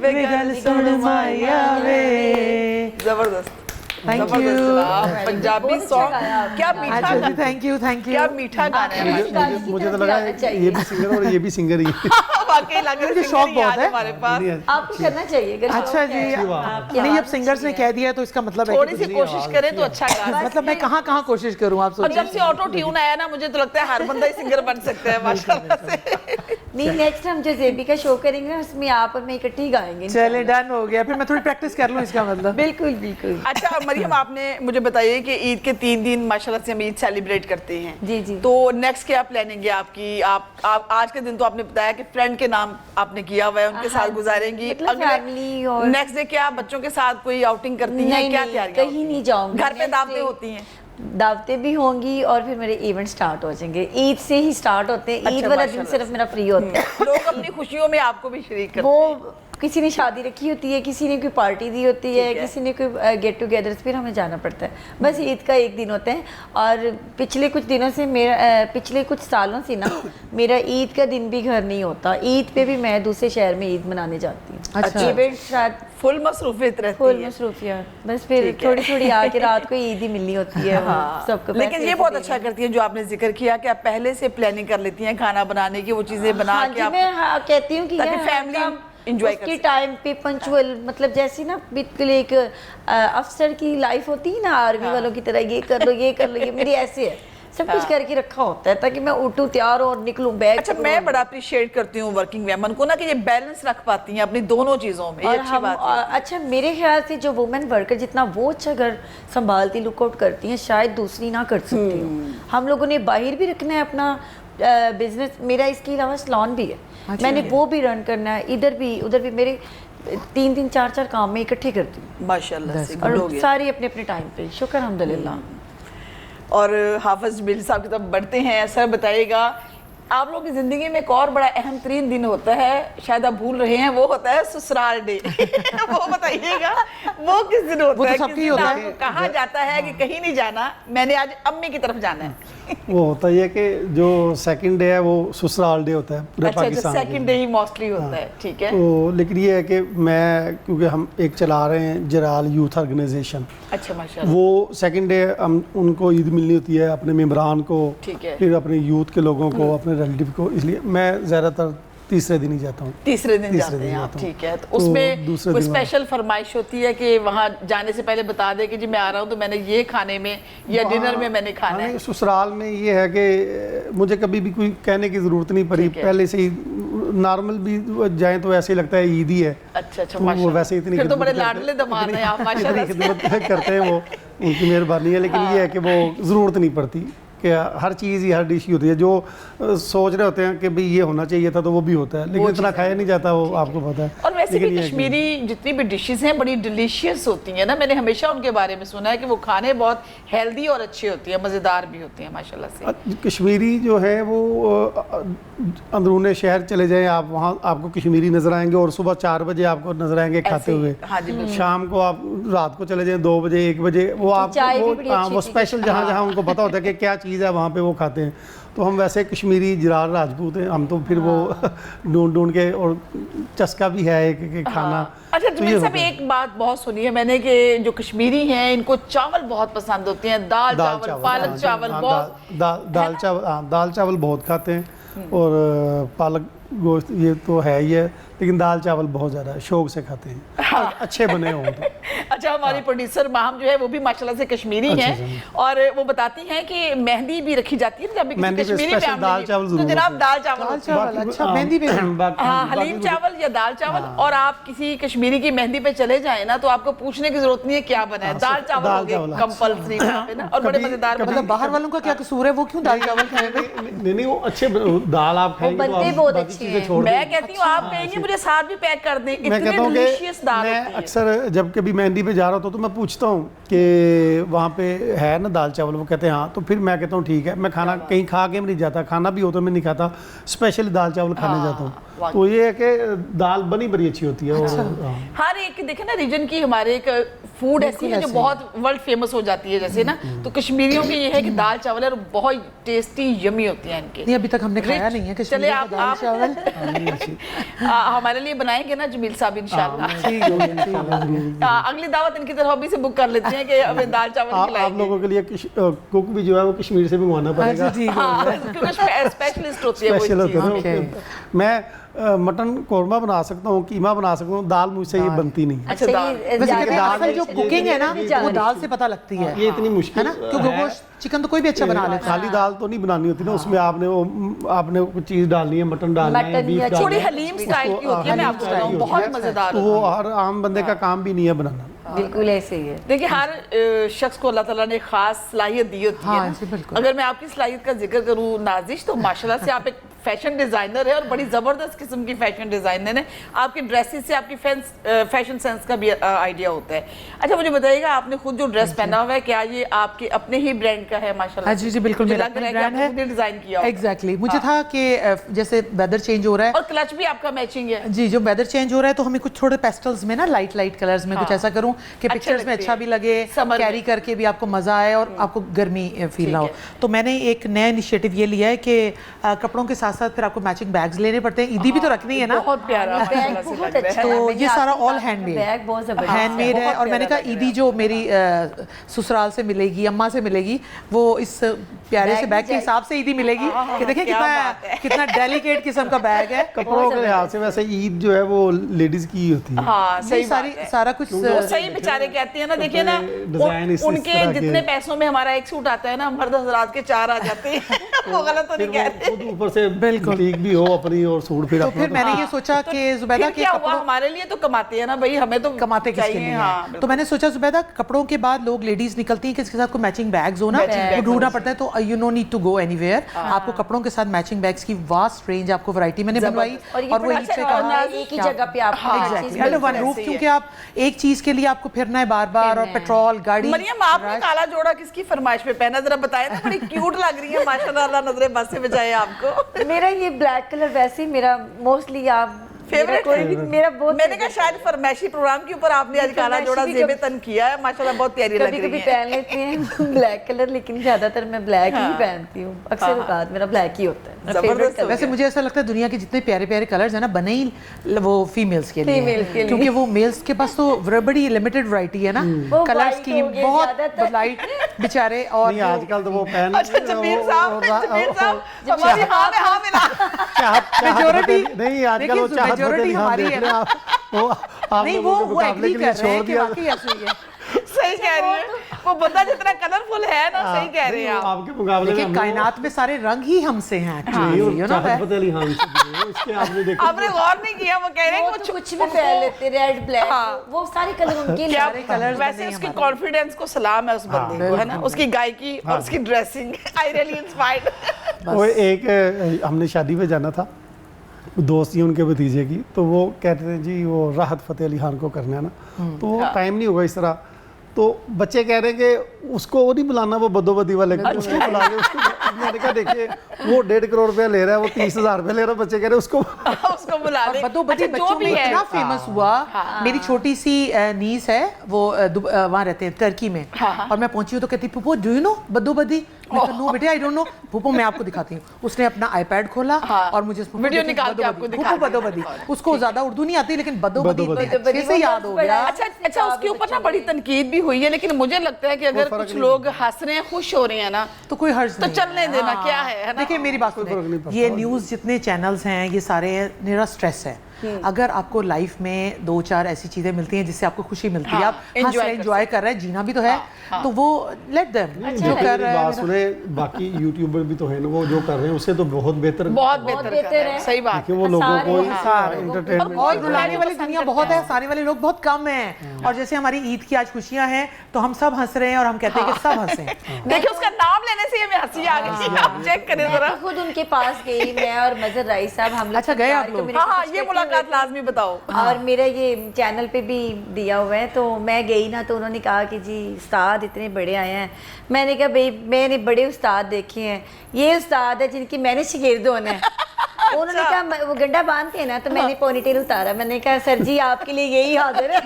गल सुन माया वे। जबरदस्त। Thank you. जबरदस्त। पंजाबी बहुत अच्छा सॉन्ग, गाया आपने। क्या मीठा अच्छा जी, गाना, थैंक यू क्या मीठा गाना है। मुझे तो लगा है ये भी सिंगर और ये भी सिंगर ही है। वाकई लग रहा है मुझे शौक सिंगर ही बहुत आज है। हमारे पास। आपको करना चाहिए अगर अच्छा शौक जी, है। आपकी नहीं अब आवाज़ सिंगर्स अच्छी ने है। कह दिया तो इसका मतलब है थोड़ी कि सी कोशिश करें तो अच्छा गा। मतलब मैं कहाँ कोशिश करूँ आप और जब सोचिए। से ऑटो ट्यून आया ना, मुझे तो लगता है हर बंदा ही सिंगर बन सकता है माशाल्लाह से। नहीं, नेक्स्ट हम जो जेबी का शो करेंगे ना, उसमें आप और मैं इकट्ठे ही गाएंगे। चले डन हो गया, फिर मैं थोड़ी प्रैक्टिस कर लूँ इसका मतलब। बिल्कुल बिल्कुल। अच्छा मरियम, आपने मुझे बताइए कि ईद के 3 दिन माशाल्लाह से हम ईद सेलिब्रेट करते हैं। जी, जी। तो नेक्स्ट क्या प्लानिंग है आपकी? आप आज के दिन तो आपने बताया कि फ्रेंड के नाम आपने किया हुआ है, उनके साथ गुजारेंगी। मतलब फैमिली और नेक्स्ट डे क्या बच्चों के साथ कोई आउटिंग करती हैं? नहीं, क्या नहीं, तैयारी? कहीं नहीं जाऊंगी। घर पे Next दावतें day होती हैं? दावतें भी होंगी और फिर मेरे इवेंट स्टार्ट हो जाएंगे। ईद से ही स्टार्ट होते हैं। ईद अच्छा, वाला दिन माशाल्लाह सिर्फ मेरा फ्री होता है। लोग अपनी खुशियों में आपको भी शरीक करते हैं। वो किसी ने शादी रखी होती है, किसी ने कोई पार्टी दी होती है, ठीक है। किसी ने कोई गेट टुगेदर, फिर हमें जाना पड़ता है। बस ईद का एक दिन होता है। और पिछले कुछ दिनों से पिछले कुछ सालों से ना मेरा ईद का दिन भी घर नहीं होता। ईद पे भी मैं दूसरे शहर में ईद मनाने जाती हूँ। अच्छा। इवेंट शायद फुल मसरूफियत रहती फुल है। मसरूफियत, बस फिर ठीक है। थोड़ी थोड़ी आके रात को ईद ही मिलनी होती है। हाँ, सबको लेकिन पैसे ये बहुत देने। अच्छा करती हैं जो आपने जिक्र किया कि आप पहले से प्लानिंग कर लेती हैं खाना बनाने की, वो चीजें बना हाँ के जी, आप मैं कहती हूँ कि ताकि यार family हम enjoy कर उसके सके। टाइम पे पंचुअल, मतलब जैसी ना बिल्कुल एक अफसर की लाइफ होती है ना, आर्मी वालों की तरह, ये कर लो ये कर लो, ये मेरी ऐसे है। सब कुछ करके रखा होता है ताकि मैं उठूं, तैयार और निकलूं बैग। अच्छा, मैं बड़ा अप्रिशिएट करती हूँ वर्किंग वुमेन को ना कि ये बैलेंस रख पाती हैं अपनी दोनों चीजों में। ये और अच्छी हम बात है। अच्छा, मेरे ख्याल से जो वुमेन वर्कर जितना वो अच्छा घर संभालती, लुकआउट करती हैं, शायद दूसरी ना कर सकती हो। हम लोगों ने बाहर भी रखना है अपना बिजनेस। मेरा इसके अलावा सैलून भी है, मैंने वो भी रन करना है, इधर भी उधर भी। मेरे 3 4 काम में इकट्ठे करती हूँ माशाल्लाह से good हो और गया। सारी अपने अपने टाइम पे, शुक्र अल्हम्दुलिल्लाह। और हाफिज बिल साहब की तरफ बढ़ते हैं। सर बताइएगा, आप लोगों की जिंदगी में एक और बड़ा अहम तरीन दिन होता है, शायद आप भूल रहे हैं, वो होता है ससुराल डे। वो बताइए वो किस दिन होता वो तो है? सबकी किस दिन होता है। आपको कहा जाता है कि कहीं नहीं जाना, मैंने आज अम्मी की तरफ जाना है? वो होता ही है कि जो सेकंड डे है वो ससुराल डे होता है पूरे अच्छा, जो पाकिस्तान सेकंड डे ही मोस्टली होता है, ठीक है। तो लेकिन ये है कि मैं, क्योंकि हम एक चला रहे हैं जराल यूथ ऑर्गेनाइजेशन, अच्छा माशाल्लाह। वो सेकंड डे हम उनको ईद मिलनी होती है, अपने मेम्बरान को, ठीक है। फिर अपने यूथ के लोगों को, अपने रिलेटिव को, इसलिए मैं ज़्यादातर तीसरे दिन ही जाता हूँ। तीसरे दिन तीसरे जाते दिन हैं आप, जाता हूँ। ठीक है। तो तो उसमें दूसरे कोई दिन स्पेशल फरमाइश होती है कि वहाँ जाने से पहले बता दे कि जी मैं आ रहा हूँ तो मैंने ये खाने में या डिनर में मैंने खाना है? ससुराल में ये है कि मुझे कभी भी कोई कहने की ज़रूरत नहीं पड़ी, ठीक है। पहले से ही नॉर्मल भी जाएं तो ऐसे ही लगता है ईद ही है। अच्छा अच्छा, तो वो माशाल्लाह। वैसे इतनी फिर तो बड़े खिदमत लाडले करते- दमाद हैं आप इतनी माशाल्लाह से। खिदमत करते हैं वो, उनकी मेहरबानी है। लेकिन ये है कि वो ज़रूरत नहीं पड़ती कि हर चीज़ ही, हर डिश ही होती है। जो सोच रहे होते हैं कि भाई ये होना चाहिए था तो वो भी होता है, लेकिन इतना खाया नहीं जाता, वो आपको पता है। और वैसे भी लेकिन ये है कि- कश्मीरी जितनी भी डिशेस हैं बड़ी डिलीशियस होती हैं ना, मैंने हमेशा उनके बारे में सुना है कि वो खाने बहुत हेल्दी और अच्छे होती हैं, मज़ेदार भी होती हैं माशाल्लाह से। कश्मीरी जो है वो अंदरूने शहर चले जाएं आप, वहाँ आपको कश्मीरी नज़र आएंगे और सुबह 4 बजे आपको नज़र आएंगे खाते ऐसे ही, हुए। हाँ जी, बिल्कुल। शाम को आप रात को चले जाएं 2 बजे 1 बजे, वो आप चाय भी बड़ी अच्छी वो थी। स्पेशल जहाँ जहाँ उनको पता होता है कि क्या चीज़ है वहाँ पे वो खाते हैं। तो हम वैसे कश्मीरी जरार राजपूत हैं हम, तो फिर वो ढूंढ ढूंढ के, और चस्का भी है एक खाना। अच्छा तो जमील ये साहब, होता है। एक बात बहुत सुनी है मैंने कि जो कश्मीरी हैं इनको चावल बहुत पसंद होते हैं, दाल चावल, पालक हाँ, चावल हाँ, बहुत। दाल चावल, हाँ दाल चावल बहुत खाते हैं, और पालक गोश्त ये तो है ही है, लेकिन दाल चावल बहुत ज़्यादा शौक से खाते हैं, अच्छे बने हों तो। अच्छा, हमारी प्रोड्यूसर माहम जो है वो भी माशाल्लाह से कश्मीरी अच्छा, हैं, और वो बताती हैं कि मेहंदी भी रखी जाती है जब भी किसी मेहंदी पे कश्मीरी स्पेशल फैमिली दाल में, चावल तो जरूर जनाब होते हैं। दाल चावल दाल होती है। चावल, अच्छा मेहंदी पे हाँ, हलीम चावल या दाल चावल। और आप किसी कश्मीरी की मेहंदी पे चले जाएं ना तो आपको पूछने की जरूरत नहीं है क्या बना है, दाल चावल दाल होंगे चावल, कंपल्सरी ना, और बड़े कभी- मजेदार कभी- मतलब बाहर वालों का क्या कसूर है, वो क्यों दाल चावल खाएंगे? नहीं, वो अच्छे दाल आप खाएंगे तो बनते आप बहुत बाकी अच्छे चीज़ें हैं। छोड़ मैं देंगे। कहती हूँ आप कहेंगे मुझे साथ भी पैक कर दें, मैं इतने कहता हूँ डिलीशियस कि दाल मैं होती है। अक्सर जब कभी मेहंदी पे जा रहा होता हूँ तो मैं पूछता हूँ कि वहाँ पे है ना दाल चावल, वो कहते हैं हाँ, तो फिर मैं कहता हूँ ठीक है। मैं खाना कहीं खा के नहीं जाता, खाना भी हो तो मैं नहीं खाता, स्पेशली दाल चावल खाने जाता हूँ। तो ये है कि दाल बनी बड़ी अच्छी होती है। हाँ। हर एक देखे ना रीजन की हमारे एक फूड ऐसी है जो बहुत वर्ल्ड फेमस हो जाती है, जैसे ना तो कश्मीरियों की ये है कि दाल चावल है और बहुत टेस्टी यमी होती है इनके। नहीं, अभी तक हमने खाया नहीं है चले कश्मीरी का दाल चावल। हमारे लिए बनाएंगे ना जमील साहब इंशाल्लाह। अगली दावत इनकी तरफ भी से बुक कर लेते हैं कि हमें दाल चावल आप खिलाएंगे। लोगों के लिए कुक भी जो है वो कश्मीर से भी मंगवाना पड़ेगा। अच्छा, ठीक हाँ, क्योंकि स्पेशलिस्ट होती है वो स्पेशल होते चीज़। हैं ना। मैं मटन कौरमा बना सकता हूँ, कीमा बना सकता हूँ, दाल मुझसे ये बनती नहीं। अच्छा, दाल। वैसे कहते हैं दाल- असल जो कुकिंग है ना वो दाल से पता लगती है ये इतनी मुश्किल है ना, क्योंकि गोश्त चिकन तो कोई भी अच्छा बना लेता है। खाली दाल तो नहीं बनानी होती ना, उसमें आपने कुछ चीज़ डालनी है, मटन डालना है, मटन बीफ या डालना थोड़ी है। हलीम स्टाइल की होती है, मैं आपको बताऊं बहुत मजेदार तो होती वो है। हर आम बंदे का काम भी नहीं है बनाना। बिल्कुल ऐसे ही है। देखिए हर शख्स को अल्लाह ताला ने खास सलाहियत दी होती है हाँ, ना। जी, बिल्कुल। अगर मैं आपकी सलाहियत का जिक्र करूं नाजिश, तो माशाल्लाह से आप एक फैशन डिजाइनर है और बड़ी जबरदस्त किस्म की फैशन डिजाइनर है। आपके ड्रेसेस से आपकी फैशन सेंस का भी आइडिया होता है। अच्छा मुझे बताइएगा, आपने खुद जो ड्रेस पहना हुआ है क्या ये आपके अपने ही ब्रांड का है? माशाल्लाह हाँ जी जी बिल्कुल, मुझे मेरा लग रहा अपना है कि ब्रांड आपने है। खुद ही डिजाइन किया होगा। एग्जैक्टली मुझे था कि जैसे वेदर चेंज हो रहा है और क्लच भी आपका मैचिंग है। जी, जो वेदर चेंज हो रहा है तो हमें कुछ थोड़े पेस्टल्स में ना लाइट लाइट कलर्स में कुछ ऐसा करूं कि अच्छे पिक्चर्स में लगते अच्छा हैं। भी लगे, Summer कैरी में। करके भी आपको मजा आए और आपको गर्मी फील ना हो। है। तो मैंने एक नया इनिशिएटिव ये लिया है कि कपड़ों के साथ साथ फिर आपको मैचिंग बैग्स लेने पड़ते हैं, ईदी भी तो रखनी है ना। बहुत प्यारा बैग माशाल्लाह से बहुत लग रहा अच्छा है। तो मैंने ये सारा आपके all साथ handmade। बैग बहुत जबरदस्त हैंडमेड है। बहुत और मैंने प्यारा कहा लग ईदी जो मेरी ससुराल से मिलेगी, अम्मा से मिलेगी, वो इस प्यारे से बैग बैग के भी हिसाब से ईदी मिलेगी कि देखें क्या बात है। कितना डेलिकेट किस्म का बैग है। कपड़ों के लिहाज से वैसे ईद जो है वो लेडीज की होती है। हाँ सही नहीं, सारी बात है। सारा कुछ वो सही बेचारे कहते हैं ना, देखिए ना डिजाइन इस उनके तरह के। जितने पैसों में हमारा एक सूट आता है ना, मर्द हजरात के 4 आ जाते हैं। वो गलत तो फिर नहीं वो कहते। खुद ऊपर से बिल्कुल। बुटीक भी हो अपनी और सूट फिर तो अपना। फिर मैंने ये सोचा कि जुबैदा फिर के क्या हुआ, कपड़ों हमारे लिए तो कमाते हैं ना भाई, हमें तो कमाते किसके चाहिए, लिए हाँ, हैं। तो मैंने सोचा जुबैदा कपड़ों के बाद लोग लेडीज निकलती हैं कि इसके साथ कोई मैचिंग बैग्स हो ना, Matching वो bags ढूंढना होने पड़ता है। तो you no need to go anywhere, आपको कपड़ों के साथ मैचिंग बैग्स की वास्ट रेंज आपको वैरायटी मैंने बनवाई और ये और वो बड़ा ईद पे अच्छा कहा होना है, एक ही जगह पे आपको हर चीज़ एग्जैक्टली अंडर वन ऐसे रूफ, ही है। क्योंकि आप एक चीज के लिए आपको फिरना है बार बार और पेट्रोल गाड़ी। मरियम आपने काला जोड़ा किसकी फरमाइश पे पहना, जरा बताया ना, बड़ी क्यूट लग रही है माशाल्लाह, अल्लाह नजरें बस से बचाए आपको। मेरा ये ब्लैक कलर वैसे ही मेरा मोस्टली आप फेवरेट कोई भी मेरा बहुत मैंने कहा शायद फरमाइशी प्रोग्राम के ऊपर आपने आज काला फरमाइशी जोड़ा भी जेबे तन किया है, माशाल्लाह बहुत प्यारी लग कभी रही कभी है। पहन लेते हैं ब्लैक कलर, लेकिन ज्यादातर मैं ब्लैक ही पहनती हूँ। अक्सर औकात मेरा ब्लैक ही होता है। मेरा जबरदस्त favorite हो colour वैसे है। मुझे ऐसा लगता है दुनिया के जितने प्यारे प्यारे कलर्स हैं ना बने ही वो फीमेल्स के लिए Females के लिए। क्योंकि वो मेल्स के पास तो बड़ी लिमिटेड वैरायटी है ना वो कलर्स white की, हो गए बहुत ज्यादातर। लाइट बेचारे। और नहीं आजकल तो वो पहन अच्छा जमीर साहब, जमीर साहब हमारी हाँ में हाँ मिला। Majority- नहीं आजकल वो देखिए, चाहत majority बदली हाँ हमारी देख है रहे हैं आप। वो आप नहीं, लोगों के वो मुकाबले एग्री के लिए कर रहे छोड़ हैं कि दिया। वाकई ऐसा ही है। सही कह रही है वो बंदा जितना कलरफुल है ना, सही कह रहे हैं नहीं, वो आप। आपके मुकाबले में देखिए हम कायनात में सारे रंग ही हमसे हैं नहीं, actually, वो you know चाहत that? फतेह अली खान से भी है, इसके आपने देखा आपने गौर नहीं किया, वो कह रहे हैं वो कि तो वो कुछ भी पहन लेते, रेड ब्लैक, हाँ। वो सारे कलर उनके क्या सारे colours वैसे बने उसके हमारे। कॉन्फिडेंस को सलाम है उस बंदे को, है ना, उसकी गायकी और उसकी ड्रेसिंग आई रियली इंस्पायर्ड। वो एक हमने शादी पे जाना था, दोस्त ही उनके भतीजे की, तो वो कहते थे जी वो राहत फतेह अली खान को करना है ना, तो वो टाइम नहीं होगा इस तरह। तो बच्चे कह रहे हैं कि उसको वो नहीं बुलाना, वो बदोबदी वाले को, उसको बुला के उसको। मैंने कहा देखिए वो 1.5 करोड़ रुपया ले रहा है, वो 30,000 रुपया ले रहा है, बच्चे कह रहे हैं उसको उसको बुला और दे। बदोबदी अच्छा, जो बच्चों में भी है इतना फेमस हुआ। मेरी छोटी सी नीस है, वो वहाँ रहते हैं टर्की में, और मैं पहुंची हूँ तो कहती पुप्पो डू यू नो बदोबदी? मैं कहा नो बेटे आई डोंट नो। पुप्पो मैं आपको दिखाती हूँ। उसने अपना आईपैड खोला और मुझे उसमें वीडियो देखी, निकाल के आपको बदोबदी, दिखा पुप्पो दिया। बदोबदी। उसको ज्यादा उर्दू नहीं आती लेकिन बदोबदी बदोबदी। इतने अच्छे से याद हो गया। अच्छा उसके ऊपर ना बड़ी तनकीद भी हुई है, लेकिन मुझे लगता है कि अगर फर्क कुछ नहीं लोग हंस रहे हैं, खुश हो रहे हैं ना, तो कोई हर्ज तो नहीं चलने है। देना, हाँ। क्या है ना। देखिए मेरी बात फर्क नहीं सुनिए, पड़ता। ये न्यूज़ जितने चैनल्स हैं ये सारे मेरा स्ट्रेस है। अगर आपको लाइफ में 2-4 ऐसी चीजें मिलती हैं जिससे आपको खुशी मिलती है, हाँ, आप हंस रहे एंजॉय कर रहे हैं, जीना भी तो है, तो वो लेट देम जो कर रहे बात हैं। सुने, बाकी यूट्यूबर भी तो है ना, वो जो कर रहे हैं उससे तो बहुत बेहतर बहुत बेहतर बेहतर कर रहे हैं, है। सही बात कि वो लोगों को सारे एंटरटेनमेंट और रुलाने वाली दुनिया बहुत है, हंसाने वाले लोग बहुत कम हैं। और जैसे हमारी ईद की आज खुशियां हैं तो हम सब हंस रहे हैं और हम कहते हैं कि सब हंसें। देखिए उसका नाम लेने से हमें हंसी आ गई। आप चेक करें मैं जरा। तो खुद उनके पास गई, मैं और मजर राई साहब, हम लोग अच्छा, गए आप लोग? हाँ हाँ, ये मुलाकात लाजमी बताओ। और मेरा ये चैनल पे भी दिया हुआ है। तो मैं गई ना, तो उन्होंने कहा कि जी उस्ताद इतने बड़े आए हैं। मैंने कहा भाई मैंने बड़े उस्ताद देखे हैं, ये उस्ताद है जिनकी मैंने शागिर्द होना है। उन्होंने कहा वो गंडा बांधते हैं ना, तो मैंने पोनीटेल उतारा, मैंने कहा सर जी आपके लिए यही हाजिर है।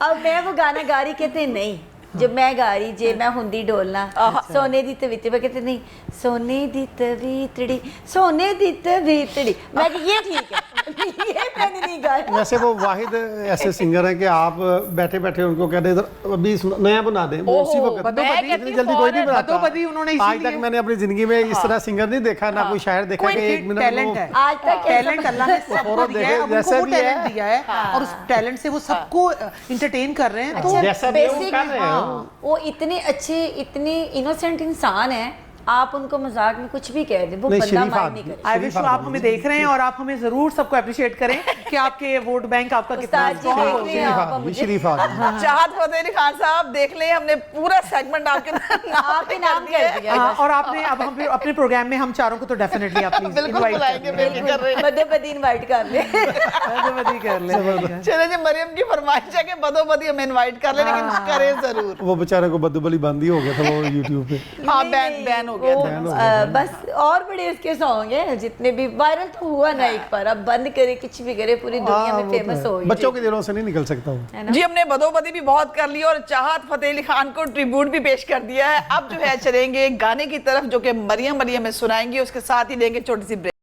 अब मैं वो गाना गा रही, कहते नहीं जब मैं गा रही जे मैं हुंदी डोलना सोने दी तवीतड़ी, मैं कहते नहीं सोने दी तवीतड़ी, सोने दी तवीतड़ी, मैं कि ये ठीक है ये मैंने नहीं गाया। वैसे वो वाहिद ऐसे सिंगर हैं कि आप बैठे बैठे उनको कहते इधर अभी नया बना दें, वो उसी वक्त इतनी जल्दी कोई नहीं बनाता। बदोबदी उन्होंने आज तक मैंने अपनी जिंदगी में इस तरह सिंगर नहीं देखा, ना कोई शायर देखा कि एक मिनट टैलेंट है, आज तक टैलेंट अल्लाह ने सबको दिया है, अब उनको वो टैलेंट दिया है और उस टैलेंट से वो सबको इंटरटेन कर रहे हैं। तो जैसा भी वो कर रहे हैं वो इतने अच्छे इतने इनोसेंट इंसान है, आप उनको मजाक में कुछ भी कह दें वो नहीं, बंदा शरीफ माइंड आदमी। नहीं करता। आई विश आप हमें देख रहे हैं और आप हमें जरूर सबको अप्रिशिएट करें कि आपके वोट बैंक आपका कितना उस्ताद जी strong देख हो रहे गया। हैं शरीफ आप आदमी, मुझे। शरीफ आदमी। चाहत फतेह अली खान साहब देख लें, हमने पूरा सेगमेंट आपके नाम पे नाम कर दिया। हाँ, और आपने अब हम अपने प्रोग्राम में हम चारों को तो डेफिनेटली आप प्लीज बिल्कुल बुलाएंगे, बेबी कर रहे हैं। बदोबदी इनवाइट कर ले। कर ले। चले जी, मरियम की फरमाइश है कि बदोबदी हमें इनवाइट कर ले, लेकिन करें जरूर। वो बेचारे को बद्दुबली बंदी हो गया था वो यूट्यूब पे। हाँ, नहीं, बैन हो गया वो, था। बस और बड़े उसके सॉन्ग हैं जितने भी वायरल तो हुआ ना एक बार, अब बंद करे कुछ भी करे पूरी दुनिया हाँ, में वो तो फेमस है। हो गई। बच्चों के दिलों से नहीं निकल सकता वो। है ना? जी, हमने बदोबदी भी बहुत कर ली और चाहत फतेह अली खान को ट्रिब्यूट भी पेश कर दिया है। अब जो है चलेंगे गाने की तरफ जो कि मरियम अली हमें सुनाएंगी, उसके साथ ही लेंगे छोटी सी ब्रेक।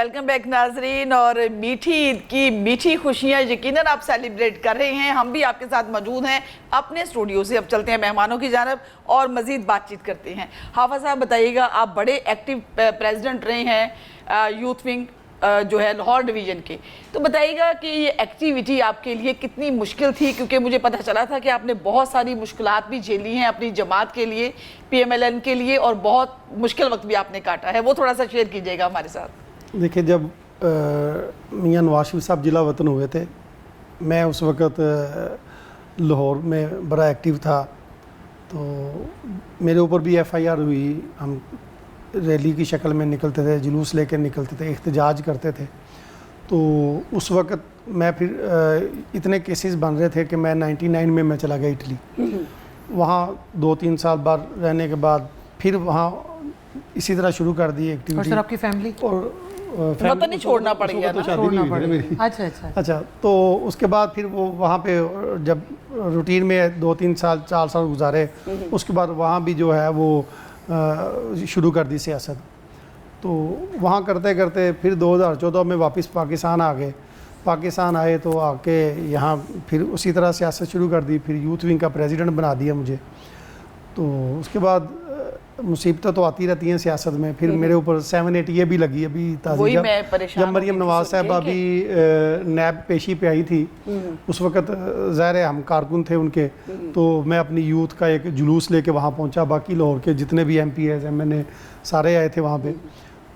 वेलकम बैक नाजरीन। और मीठी ईद की मीठी खुशियां यकीनन आप सेलिब्रेट कर रहे हैं, हम भी आपके साथ मौजूद हैं अपने स्टूडियो से। अब चलते हैं मेहमानों की जानब और मज़ीद बातचीत करते हैं। हाफिज़ साहब बताइएगा, आप बड़े एक्टिव प्रेसिडेंट रहे हैं यूथ विंग जो है लाहौर डिवीज़न के, तो बताइएगा कि ये एक्टिविटी आपके लिए कितनी मुश्किल थी, क्योंकि मुझे पता चला था कि आपने बहुत सारी मुश्किलात भी झेली हैं अपनी जमात के लिए, PMLN के लिए, और बहुत मुश्किल वक्त भी आपने काटा है। वो थोड़ा सा शेयर कीजिएगा हमारे साथ। देखिए, जब मियां नवाज शरीफ साहब जिला वतन हुए थे, मैं उस वक़्त लाहौर में बड़ा एक्टिव था, तो मेरे ऊपर भी FIR हुई। हम रैली की शक्ल में निकलते थे, जुलूस लेकर निकलते थे, एहतजाज करते थे। तो उस वक़्त मैं फिर इतने केसेस बन रहे थे कि मैं 99 में मैं चला गया इटली। वहाँ 2-3 साल बाद रहने के बाद फिर वहाँ इसी तरह शुरू कर दी एक्टिविटी। और सर आपकी फैमिली और वतन नहीं छोड़ना पड़ गया तो ना? शादी नहीं हुई थी मेरी। अच्छा, तो उसके बाद फिर वो वहाँ पे जब रूटीन में 2-3 साल 4 साल गुजारे, उसके बाद वहाँ भी जो है वो शुरू कर दी सियासत। तो वहाँ करते करते फिर 2014 में वापस पाकिस्तान आ गए। पाकिस्तान आए तो आके यहाँ फिर उसी तरह सियासत शुरू कर दी, फिर यूथ विंग का प्रेसिडेंट बना दिया मुझे। तो उसके बाद मुसीबतें तो आती रहती हैं सियासत में। फिर मेरे ऊपर 780 भी लगी अभी ताज़ी, जब मरीम नवाज साहबा भी नैब पेशी पे आई थी, उस वक़्त ज़ाहिर है हम कारकुन थे उनके, तो मैं अपनी यूथ का एक जुलूस लेके वहाँ पहुँचा। बाकी लाहौर के जितने भी MPs MNA सारे आए थे वहाँ पे।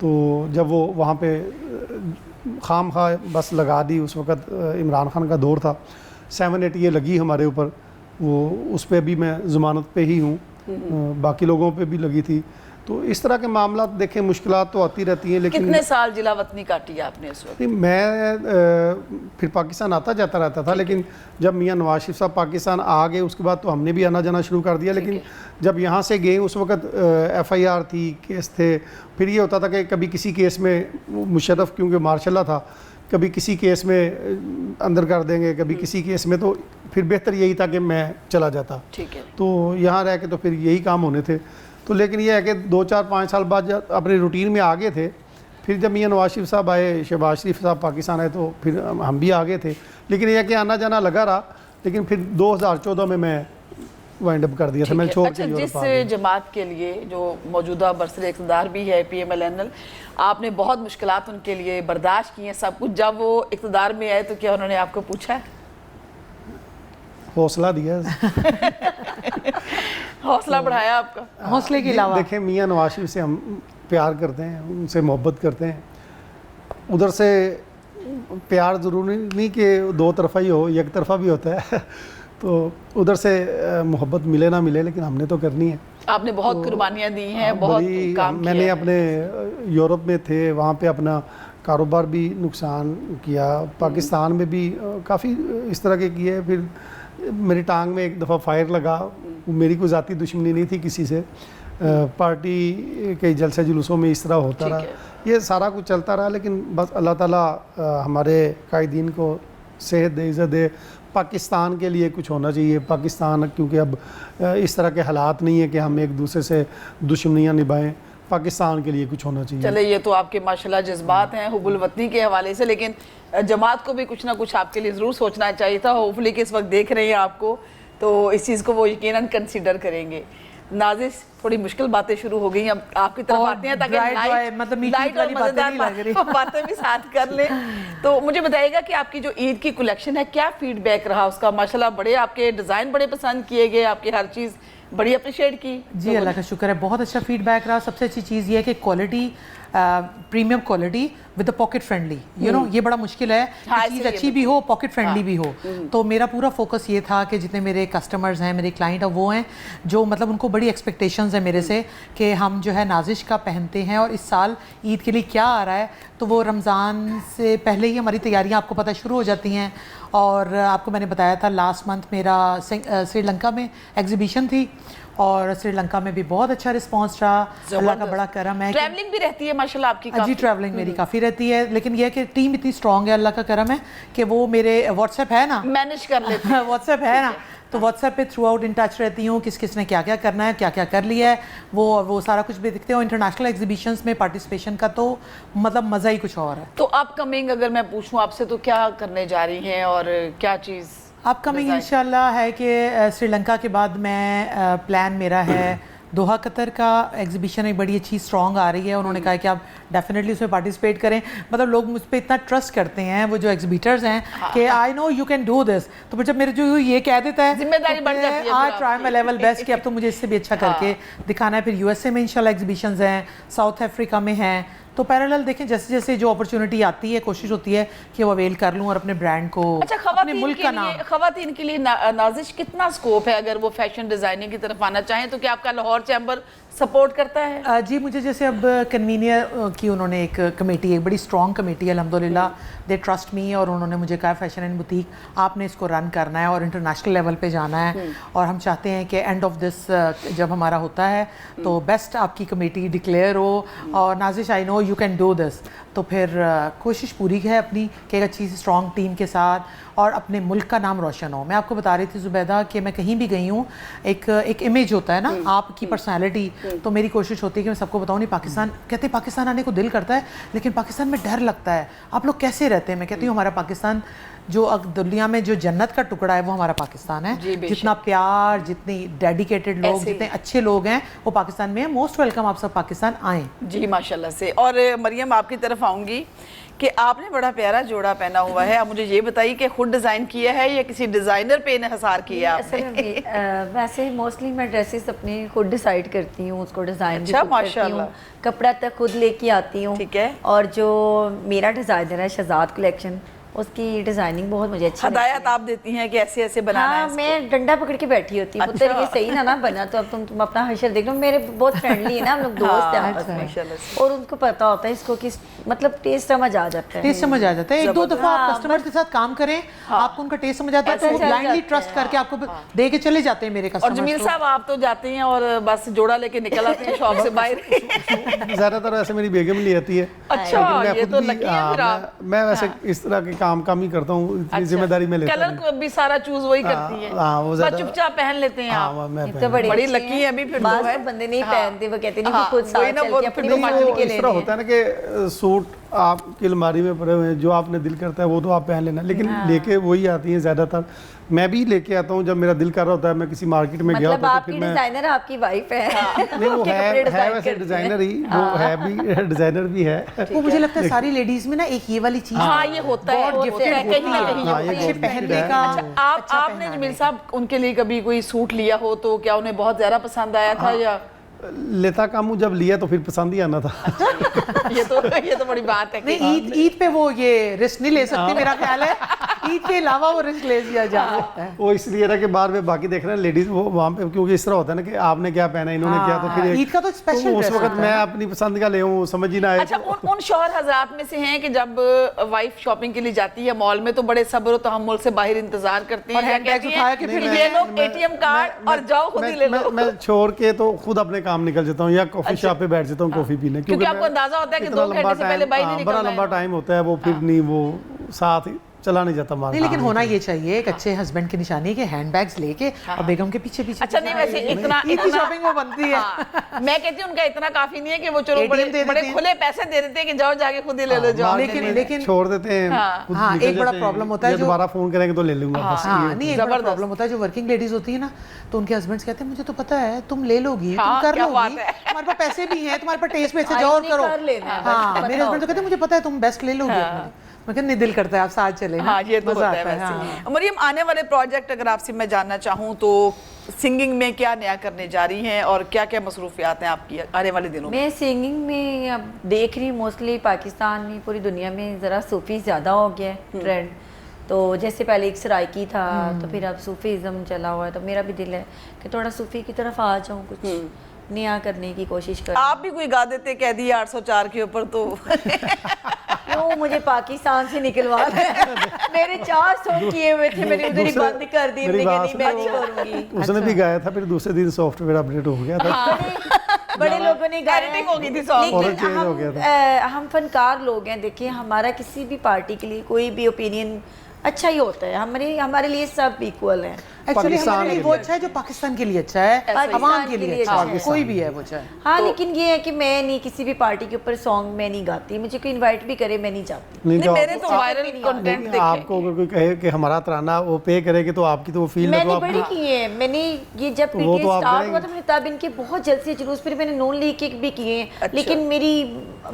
तो जब वो वहाँ पे खाम खा बस लगा दी, उस वक़्त इमरान खान का दौर था, 780 लगी हमारे ऊपर, वो उस पर भी मैं ज़मानत पे ही हूँ, बाकी लोगों पे भी लगी थी। तो इस तरह के मामला देखें, मुश्किलात तो आती रहती हैं। लेकिन कितने साल जिला वतनी काटी आपने इस वक्त? मैं फिर पाकिस्तान आता जाता रहता था, लेकिन जब मियां नवाज शरीफ साहब पाकिस्तान आ गए उसके बाद तो हमने भी आना जाना शुरू कर दिया। लेकिन जब यहाँ से गए उस वक्त FIR थी, केस थे। फिर ये होता था कि कभी किसी केस में मुशर्रफ क्योंकि मार्शल्ला था, कभी किसी केस में अंदर कर देंगे, कभी किसी केस में, तो फिर बेहतर यही था कि मैं चला जाता। ठीक है। तो यहाँ रह के तो फिर यही काम होने थे। तो लेकिन ये है कि 2-4-5 साल बाद जब अपने रूटीन में आ गए थे, फिर जब मियां नवाज शरीफ साहब आए, शहबाज शरीफ साहब पाकिस्तान आए, तो फिर हम भी आ गए थे। लेकिन यह है कि आना जाना लगा रहा। लेकिन फिर 2014 में मैं वाइंड अप कर दिया था, मैं छोड़ के यूरोप आ गया। जिस जमात के लिए जो मौजूदा बरसर इक़्तिदार भी है PMLN, आपने बहुत मुश्किलात उनके लिए बर्दाश्त की हैं सब कुछ। जब वो इक़्तिदार में आए तो क्या उन्होंने आपको पूछा है? हौसला दिया हौसला बढ़ाया आपका? हौसले के अलावा देखें, मियां नवाज शरीफ से हम प्यार करते हैं, उनसे मोहब्बत करते हैं। उधर से प्यार ज़रूरी नहीं कि 2 तरफ़ा ही हो, एक तरफ़ा भी होता है। तो उधर से मोहब्बत मिले ना मिले, लेकिन हमने तो करनी है। आपने बहुत कुर्बानियाँ दी हैं, बहुत काम किया मैंने है। अपने यूरोप में थे, वहाँ पे अपना कारोबार भी नुकसान किया, पाकिस्तान में भी काफ़ी इस तरह के किए। फिर मेरी टांग में एक दफ़ा फायर लगा, मेरी कोई ज़ाती दुश्मनी नहीं थी किसी से, पार्टी के जलसे जुलूसों में इस तरह होता रहा, ये सारा कुछ चलता रहा। लेकिन बस अल्लाह ताला हमारे कायदीन को सेहत दे, इज़्ज़त दे। पाकिस्तान के लिए कुछ होना चाहिए। पाकिस्तान क्योंकि अब इस तरह के हालात नहीं है कि हम एक दूसरे से दुश्मनियाँ निभाएं, पाकिस्तान के लिए कुछ होना चाहिए। चले, ये तो आपके माशाल्लाह जज्बात हैं हुब्बुल वतनी के हवाले से, लेकिन जमात को भी कुछ ना कुछ आपके लिए ज़रूर सोचना चाहिए था। होपफुली कि इस वक्त देख रहे हैं आपको, तो इस चीज़ को वो यकीनन कंसीडर करेंगे। नाजिश, थोड़ी मुश्किल बातें शुरू हो गई, अब आपकी तरफ आते हैं ताकि लाइट और मज़ेदार बातें भी साथ कर लें। तो मुझे बताइएगा कि आपकी जो ईद की कलेक्शन है, क्या फीडबैक रहा उसका? माशाल्लाह बड़े आपके डिज़ाइन बड़े पसंद किए गए, आपकी हर चीज़ बड़ी अप्रिशिएट की। जी, अल्लाह का शुक्र है, बहुत अच्छा फीडबैक रहा। सबसे अच्छी चीज़ ये है कि quality, premium quality with pocket friendly, you know, ये बड़ा मुश्किल है कि चीज़ अच्छी भी हो, पॉकेट फ्रेंडली भी हो। तो मेरा पूरा फोकस ये था कि जितने मेरे कस्टमर्स हैं, मेरे क्लाइंट हैं, वो हैं जो मतलब उनको बड़ी एक्सपेक्टेशंस है मेरे से कि हम जो है नाजिश का पहनते हैं, और इस साल ईद के लिए क्या आ रहा है, तो वो रमज़ान से पहले ही हमारी तैयारियाँ आपको पता शुरू हो जाती हैं। और आपको मैंने बताया था लास्ट मंथ मेरा श्रीलंका में एग्जीबिशन थी, और श्रीलंका में भी बहुत अच्छा रिस्पांस रहा। अल्लाह का बड़ा करम है। ट्रैवलिंग भी रहती है माशाल्लाह आपकी? जी, ट्रैवलिंग मेरी काफ़ी रहती है, लेकिन यह है कि टीम इतनी स्ट्रांग है, अल्लाह का करम है कि वो मेरे व्हाट्सएप है ना, मैनेज कर लेते हैं। व्हाट्सएप है ना, तो व्हाट्सएप पे थ्रू आउट इन टच रहती हूँ, किस किस ने क्या क्या करना है, क्या क्या कर लिया है, वो सारा कुछ भी दिखते हो। इंटरनेशनल एग्जीबिशंस में पार्टिसिपेशन का तो मतलब मज़ा ही कुछ और है। तो अपकमिंग अगर मैं पूछूं आपसे तो क्या करने जा रही हैं और क्या चीज़? अपकमिंग इंशाल्लाह है कि श्रीलंका के बाद मैं प्लान मेरा है दोहा कतर का एग्जीबिशन एक बड़ी अच्छी स्ट्रॉन्ग आ रही है। उन्होंने कहा कि आप डेफिनेटली उसमें पार्टिसिपेट करें। मतलब लोग मुझ पर इतना ट्रस्ट करते हैं वो जो एग्जीबिटर्स हैं कि I know you can do this. तो फिर जब मेरे जो ये कह देता है जिम्मेदारी बढ़ जाती है फिर I try my level best कि अब तो मुझे इससे भी अच्छा करके दिखाना है। फिर यूएसए में इंशाल्लाह एग्जीबिशंस हैं, साउथ अफ्रीका में हैं। तो पैरेलल देखें जैसे जैसे जो अपॉर्चुनिटी आती है कोशिश होती है कि वो अवेल कर लूँ और अपने ब्रांड को, अच्छा, अपने मुल्क का नाम। खवातीन के लिए नाजिश कितना स्कोप है अगर वो फैशन डिजाइनिंग की तरफ आना चाहें तो क्या आपका लाहौर चैम्बर सपोर्ट करता है? जी मुझे जैसे अब कन्वीनियर की उन्होंने एक कमेटी, एक बड़ी स्ट्रॉन्ग कमेटी अल्हम्दुलिल्लाह, दे ट्रस्ट मी, और उन्होंने मुझे कहा फैशन एंड बुटीक आपने इसको रन करना है और इंटरनेशनल लेवल पे जाना है। और हम चाहते हैं कि एंड ऑफ दिस जब हमारा होता है तो बेस्ट आपकी कमेटी डिक्लेयर हो और Nazish I know you can do this. तो फिर कोशिश पूरी है अपनी कि एक अच्छी सी स्ट्रॉन्ग टीम के साथ और अपने मुल्क का नाम रोशन हो। मैं आपको बता रही थी ज़ुबैदा कि मैं कहीं भी गई हूँ एक इमेज होता है ना आपकी पर्सनालिटी। तो मेरी कोशिश होती है कि मैं सबको बताऊँ नहीं पाकिस्तान, कहते हैं पाकिस्तान आने को दिल करता है लेकिन पाकिस्तान में डर लगता है। आप लोग कैसे रहते हैं? मैं कहती हूँ हमारा पाकिस्तान जो दुनिया में जो जन्नत का टुकड़ा है वो हमारा पाकिस्तान है। जितना प्यार, जितनी डेडिकेटेड लोग, जितने अच्छे लोग हैं वो पाकिस्तान में है। मोस्ट वेलकम, आप सब पाकिस्तान आएँ। जी माशाल्लाह से। और मरियम आपकी तरफ आऊँगी कि आपने बड़ा प्यारा जोड़ा पहना हुआ है। आप मुझे ये बताइए कि खुद डिज़ाइन किया है या किसी डिज़ाइनर पे इन्हिसार किया आपने? वैसे मोस्टली मैं ड्रेसेस अपने खुद डिसाइड करती हूँ, उसको डिज़ाइन अच्छा, भी खुद करती माशाल्लाह। हूँ, कपड़ा तक खुद लेके आती हूँ। ठीक है। और जो मेरा डिज़ाइनर है शहजाद कलेक्शन, उसकी डिजाइनिंग बहुत मुझे अच्छी हदायत आप देती हैं कि ऐसे ऐसे बनाना है हाँ, इसको? मैं डंडा पकड़ के बैठी होती हूँ। पुत्र ये सही ना बना तो अब तुम अपना हशर देख लो। मेरे बहुत फ्रेंडली है ना, हम लोग दोस्त हैं आपस में और उनको पता होता है इसको कि मतलब टेस्ट समझ आ जाता है। टेस्ट समझ आ जाता है। एक दो दफा आप कस्टमर के साथ काम करें, आपको उनका टेस्ट समझ आता है तो ब्लाइंडली ट्रस्ट करके आपको दे के चले जाते हैं मेरे कस्टमर। और जमील साहब आप तो जाते हैं और बस जोड़ा लेके निकल आते हैं शॉप से बाहर। ज़्यादातर ऐसे मेरी बेगम ले आती है। अच्छा, ये तो लकी है फिर आप। मैं वैसे इस तरह के काम कम ही करता हूँ, इतनी जिम्मेदारी में लेता कलर नहीं। को भी सारा चूज वही करती है। हाँ, वो बस ज़्यादा- चुपचाप पहन लेते हैं हाँ, आप। मैं ये तो पहन- बड़ी लकी है अभी फिर तो है। बंदे नहीं हाँ। पहनते, वो कहते नहीं हाँ, कि खुद साथ वही ना, चल वो के फिर अपनी तो मर्जी के इस तरह लेने होता है ना कि सूट आपकी अलमारी में पड़े हुए हैं, जो आपने दिल करता है वो तो आप पहन लेना, लेकिन लेके वही आती हैं ज़्यादातर। मैं भी लेके आता हूँ जब मेरा दिल कर रहा होता है, मैं किसी मार्केट में गया मतलब होता है तो आपकी फिर मैं डिजाइनर आपकी वाइफ है। नहीं, वो उनके कपड़े है डिजाइन वैसे करती डिजाइनर ही, वो है भी डिजाइनर भी है। वो मुझे लगता है सारी लेडीज में ना एक ये वाली चीज हाँ, ये होता है, बहुत होता है, gifted कहीं ना होती है। कहीं हाँ, होता ये है। बहुत पहनने gifted का है। आपने जमील साहब उनके लिए कभी कोई सूट लिया हो तो क्या उन्हें बहुत ज्यादा पसंद आया था या? लेता काम हूँ, जब लिया तो फिर पसंद ही आना था। ये तो बड़ी बात है कि नहीं, ईद पे वो ये रिस्क नहीं ले सकती मेरा ख्याल है। ईद के अलावा वो रिस्क ले लिया जा सकता है। वो इसलिए ना कि बार में बाकी देख रहे हैं लेडीज वो वहाँ पे, क्योंकि इस तरह होता है ना कि आपने क्या पहना, इन्होंने क्या, तो फिर ईद का तो स्पेशल उस ड्रेस वक्त होता मैं है। अपनी पसंद का ले हूँ, समझ ही ना आए। अच्छा, उन शौहर हजरात में से हैं कि जब वाइफ शॉपिंग के लिए जाती है मॉल में तो बड़े सब्र और तहम्मुल से बाहर इंतजार करते हैं और या हैंडबैग्स कहती उठाया हैं कि फिर फिर ये लो एटीएम कार्ड और जाओ खुद ही ले लो? मैं छोड़ के तो खुद अपने काम निकल जाता हूँ या कॉफी शॉप पे बैठ जाता हूँ कॉफी पीने, क्योंकि आपको मैं अंदाजा होता है कि इतना 2 घंटे लंबा से पहले बाहर नहीं टाइम, बड़ा निकलना लंबा है। टाइम होता है, वो फिर नहीं, वो साथ ही चला नहीं जाता मार्केट। नहीं, लेकिन होना ये चाहिए एक अच्छे हस्बैंड की निशानी है कि हैंडबैग्स लेके और बेगम के पीछे पीछे। अच्छा, नहीं वैसे इतना ईद की शॉपिंग वो बनती है। हाँ, मैं कहती हूँ उनका इतना काफी नहीं है कि वो चलो ATM बड़े दे बड़े देते हैं। खुले पैसे दे देते हैं कि जाओ जाके खुद ही ले लो जाओ। लेकिन छोड़ देते हैं, खुद हाँ, निकल एक बड़ा जाते हैं, प्रॉब्लम होता है या जो- दोबारा फोन करेंगे तो ले लूंगा बस। हाँ, नहीं, एक बड़ा जबरदस्त। प्रॉब्लम होता है जो वर्किंग लेडीज होती है ना, तो उनके हस्बैंड्स कहते हैं मुझे तो पता है तुम ले लोगी, तुम हाँ, कर क्या लोगी, बात है। तुम्हारे पास पैसे भी हैं, तुम्हारे पास टेस्ट पे से जाओ और नहीं, करो। कर लेना है, हाँ, पता मेरे हस्बैंड तो कहते हैं मुझे पता है तुम बेस्ट ले लोगे। मैं कहती नहीं, दिल करता है आप साथ चले ना। हाँ, ये तो मजा होता है आता वैसे। हाँ। मरियम, आने वाले प्रोजेक्ट अगर आपसे मैं जानना चाहूँ तो सिंगिंग में क्या नया करने जा रही हैं और क्या क्या मसरूफियात हैं आपकी आने वाले दिनों में? मैं सिंगिंग में अब देख रही हूँ मोस्टली पाकिस्तान में, पूरी दुनिया में ज़रा सूफी ज़्यादा हो गया है ट्रेंड। तो जैसे पहले एक सराइकी था तो फिर अब सूफीज़म चला हुआ है, तो मेरा भी दिल है कि थोड़ा सूफी की तरफ आ जाऊँ, कुछ नया करने की कोशिश कर। आप भी कोई गा देते, कह दिए 804 के ऊपर तो। क्यों मुझे पाकिस्तान से निकलवा मेरे 4 सॉन्ग किए हुए थे, मैंने उधर ही बंद कर दिए, मेरी मैंने कहा बात नहीं मैं नहीं सुनो। करूँगी। उसने भी गाया था, फिर दूसरे दिन सॉफ्टवेयर अपडेट हो गया था। बड़े लोगों ने गाया Editing हो गई थी song। और लेकिन change हो गया हम फनकार लोग हैं, देखिए हमारा किसी भी पार्टी के लिए कोई भी ओपिनियन अच्छा ही होता है, हमारे लिए सब इक्वल हैं। एक्चुअली पाकिस्तान हमारे लिए के वो लिए। अच्छा है जो पाकिस्तान के लिए अच्छा है, पाकिस्तान अवाम के के लिए लिए अच्छा अच्छा है, है। कोई भी है वो चाहे। हाँ लेकिन ये है कि मैं नहीं किसी भी पार्टी के ऊपर सॉन्ग मैं नहीं गाती, मुझे कोई इनवाइट भी करे मैं नहीं जाती। नहीं नहीं तो मेरे तो आप- वायरल कंटेंट लेकिन देखे। आपको अगर कोई कहे कि हमारा तराना वो पे करेगी तो आपकी तो वो फील है तो मैंने आप बड़ी की है, मैंने ये जब वो पीटीए तो आप स्टार्ट हुआ करेंगे। था मैंने तब इनके बहुत जल्द से जुलूस, फिर मैंने नॉन लीग के भी किए हैं। अच्छा। लेकिन मेरी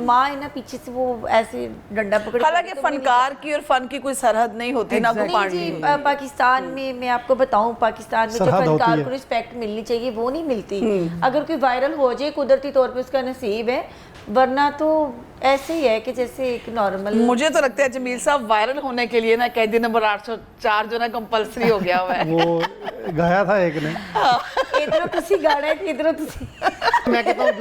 माँ है ना पीछे से वो ऐसे डंडा पकड़ हालांकि फनकार की और फन की कोई सरहद नहीं होती ना कोई Exactly. पार्टी जी में। पाकिस्तान में मैं आपको बताऊं, पाकिस्तान में जो सरहद होती फनकार है। को रिस्पेक्ट मिलनी चाहिए वो नहीं मिलती। अगर कोई वायरल हो जाए कुदरती तौर पे उसका नसीब है, वरना तो ऐसे ही है कि जैसे एक नॉर्मल। मुझे तो लगता है जमील साहब वायरल होने के लिए ना कैदी नंबर 804 जो ना कंपलसरी हो गया हुआ है। वो गाया था एक ने। इधर तुसी गाना है इधर तुसी। मैं कहता हूँ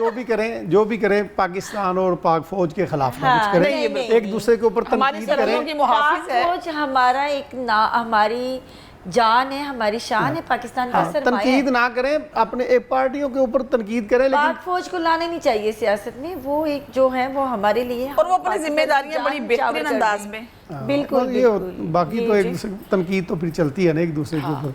जो भी करें पाकिस्तान और पाक फौज के खिलाफ ना हाँ, कुछ नहीं, करें, नहीं, एक दूसरे के ऊपर हमारी तनकीद सरहदों करें। की मुहाफिज है। फौज हमारा एक ना, हमारी जान है, हमारी शान है, पाकिस्तान का हाँ, सरमाया तनकीद है। ना करें, अपने एक पार्टियों के ऊपर तनकीद करें, पाक लेकिन फौज को लाने नहीं चाहिए सियासत में, वो एक जो है वो हमारे लिए है। और वो अपनी पाकिस्तान जिम्मेदारियां जान बड़ी न्यौछावर बेहतरीन कर अंदाज दी। में। बिल्कुल और ये बिल्कुल। बाकी ये तो एक जी। दूसरे तनकीद तो फिर चलती है ना एक दूसरे के ऊपर।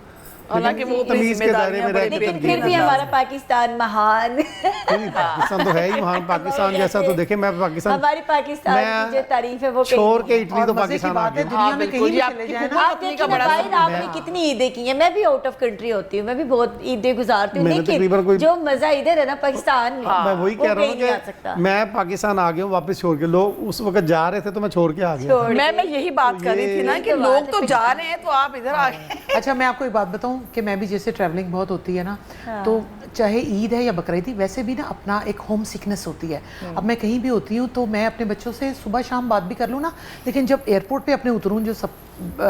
हालांकि वो अपनी तमीज के दायरे में जिम्मेदारियां बड़ी रहकर लेकिन बेहतरीन फिर भी अंदाज हमारा में। पाकिस्तान महान। नहीं, पाकिस्तान तो है ही महान, पाकिस्तान जैसा तो देखे मैं पाकिस्तान हमारी पाकिस्तान की जो तारीफ है वो कहीं छोड़ नहीं के है। इटली और तो मजे की पाकिस्तान आ बात है, गया। दुनिया हाँ, में बिल्कुल, कहीं भी ये चले आपकी जाए हुकूमत ना, आप अपनी देखिए का ना बड़ा बाहर आपने कितनी ईदें की हैं, मैं भी आउट ऑफ कंट्री होती हूँ, मैं भी बहुत ईदें गुजारती हूँ, मैंने तकरीबन लेकिन कोई- जो मजा इधर है ना पाकिस्तान में मैं वही वो कह रहा कहीं नहीं आ हूँ सकता। कि मैं पाकिस्तान आ गया हूँ वापस छोड़ के। लोग उस वक्त जा रहे थे तो मैं छोड़ के आ गया। छोड़ मैं यही बात कर रही थी ना कि ये लोग बात तो है। जा रहे हैं तो आप इधर आ गए। अच्छा मैं आपको एक बात बताऊं कि मैं भी जैसे ट्रैवलिंग बहुत होती है ना, तो चाहे ईद है या बकरीद, वैसे भी ना अपना एक होम सिकनेस होती है। अब मैं कहीं भी होती हूँ तो मैं अपने बच्चों से सुबह शाम बात भी कर लूँ ना, लेकिन जब एयरपोर्ट पे अपने उतरूँ जो सब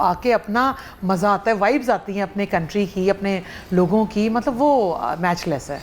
आके अपना मज़ा आता है, वाइब्स आती हैं अपने कंट्री की, अपने लोगों की, मतलब वो मैचलेस है।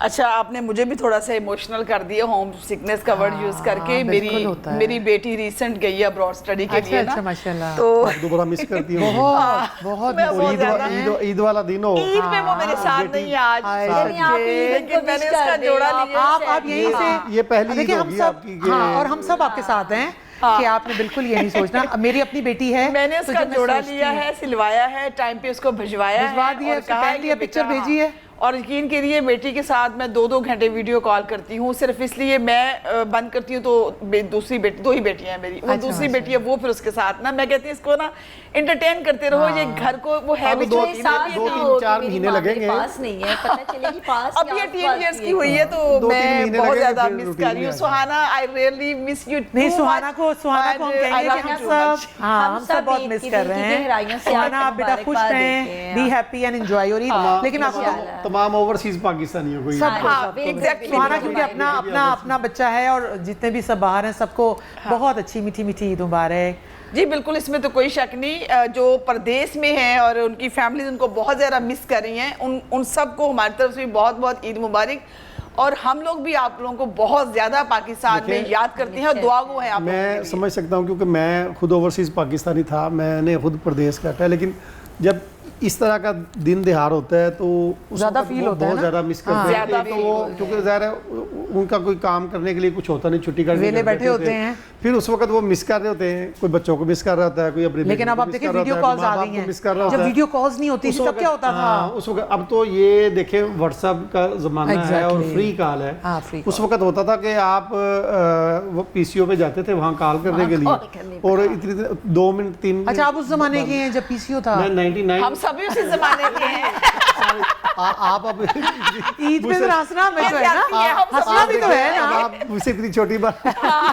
अच्छा आपने मुझे भी थोड़ा सा इमोशनल कर दिया होम सिकनेस का वर्ड यूज करके। बिल्कुल होता है। मेरी बेटी रिसेंट गई है अब्रॉड स्टडी के लिए ना, अच्छा माशाल्लाह। तो आप दोबारा मिस करती हूँ। बहुत बहुत मैं और बहुत ईद ज्यादा- ईद वाला दिन हो, ईद में वो मेरे साथ नहीं है आज, हाय, नहीं, आप ईद लेकिन को मैंने wish उसका कर जोड़ा दें, लिया। आप यहीं से ये पहली ईद देखिए हम होगी सब आपकी कि- हाँ, और हम सब आपके साथ हैं कि आपने बिल्कुल ये नहीं सोचना। अब मेरी अपनी बेटी है, मैंने तो उसका जब मैं जोड़ा सोचती लिया हूँ- है, सिलवाया है, टाइम पे उसको भिजवाया भिजवा है दिया, और उसने कहा पहन है लिया, कि पिक्चर बेटा, भेजी है। और यकीन करिए बेटी के साथ मैं 2-2 घंटे वीडियो कॉल करती हूँ, सिर्फ इसलिए मैं बंद करती हूँ तो दूसरी बेटी, 2 ही बेटियां हैं मेरी, वो अच्छा, दूसरी अच्छा। बेटी है वो फिर उसके साथ ना, मैं कहती हूँ इसको ना एंटरटेन करते रहो, ये घर को वो है भी दो- जो तीन- एहसास दो- ना तीन- हो। चार मेरी महीने माँ मेरे लगेंगे। पास नहीं है, पता चलेगी पास अब या ये आस-पास 3 इयर्स ही की है। हुई है तो 2-3 मैं महीने बहुत लगेंगे, ज्यादा फिर मिस routine कर रही हूँ। में आ सुहाना आई रियली मिस यू नहीं, सुहाना को हम कहेंगे कि हम सब हाँ हम हम सब सब बहुत ईद मिस की कर दिल रहे की गहराइयों हैं। से सुहाना आपको आप बेटा खुश मुबारकबाद देते रहें, हैं बी आप। Happy and enjoy your Eid. लेकिन आपको इंशाल्लाह। तमाम ओवरसीज पाकिस्तानियों को सबको हाँ, सबको exactly, सुहाना बिल्कुल, क्योंकि अपना अपना अपना बच्चा है और जितने भी सब बाहर हैं सबको बहुत अच्छी मीठी मीठी ईद मुबारक। जी बिल्कुल, इसमें तो कोई शक नहीं। जो परदेश में हैं और उनकी फैमिलीज उनको बहुत ज़्यादा मिस कर रही हैं, उन सबको हमारी तरफ से भी बहुत बहुत ईद मुबारक। और हम लोग भी आप लोगों को बहुत ज़्यादा पाकिस्तान में याद करते हैं और दुआ गो हैं आप लोगों के मैं लिए। समझ सकता हूँ क्योंकि मैं खुद ओवरसीज़ पाकिस्तानी था, मैंने खुद प्रदेश काटा है, लेकिन जब इस तरह का दिन दिहाड़ होता है तो उस ज़्यादा वक्त feel वो होता है बहुत ना? ज़्यादा मिस हाँ, करते हैं। ज़्यादा तो feel वो होता है। क्योंकि ज़ाहिर है उनका कोई काम करने के लिए कुछ होता नहीं, छुट्टी करके वेले घर बैठे होते हैं। फिर उस वक्त वो मिस कर रहे होते हैं, कोई बच्चों को मिस कर रहा होता है, कोई अपने लेकिन बेटे अब को आप miss देखिए कर रहा वीडियो होता है, कॉल्स आ माँ-बाप गई को हैं। मिस कर रहा जब होता है। वीडियो कॉल्स नहीं होती उस थी तब वक्त- क्या होता था? हाँ, उस वक्त अब तो ये देखे व्हाट्सएप का ज़माना है और Exactly. फ्री कॉल है। हाँ, free उस वक्त होता था कि आप वो पीसीओ पे जाते थे वहाँ कॉल करने के कॉल करने लिए, और इतनी 2 मिनट 3 अच्छा आप उस जमाने के हैं जब पीसीओ था? मैं 99 हम सभी उसी ज़माने के हैं। आप अब ईद पे तो हंसना में तो है ना, जाती है, हम सब हंसना भी तो है ना। आप मुझसे इतनी छोटी बात।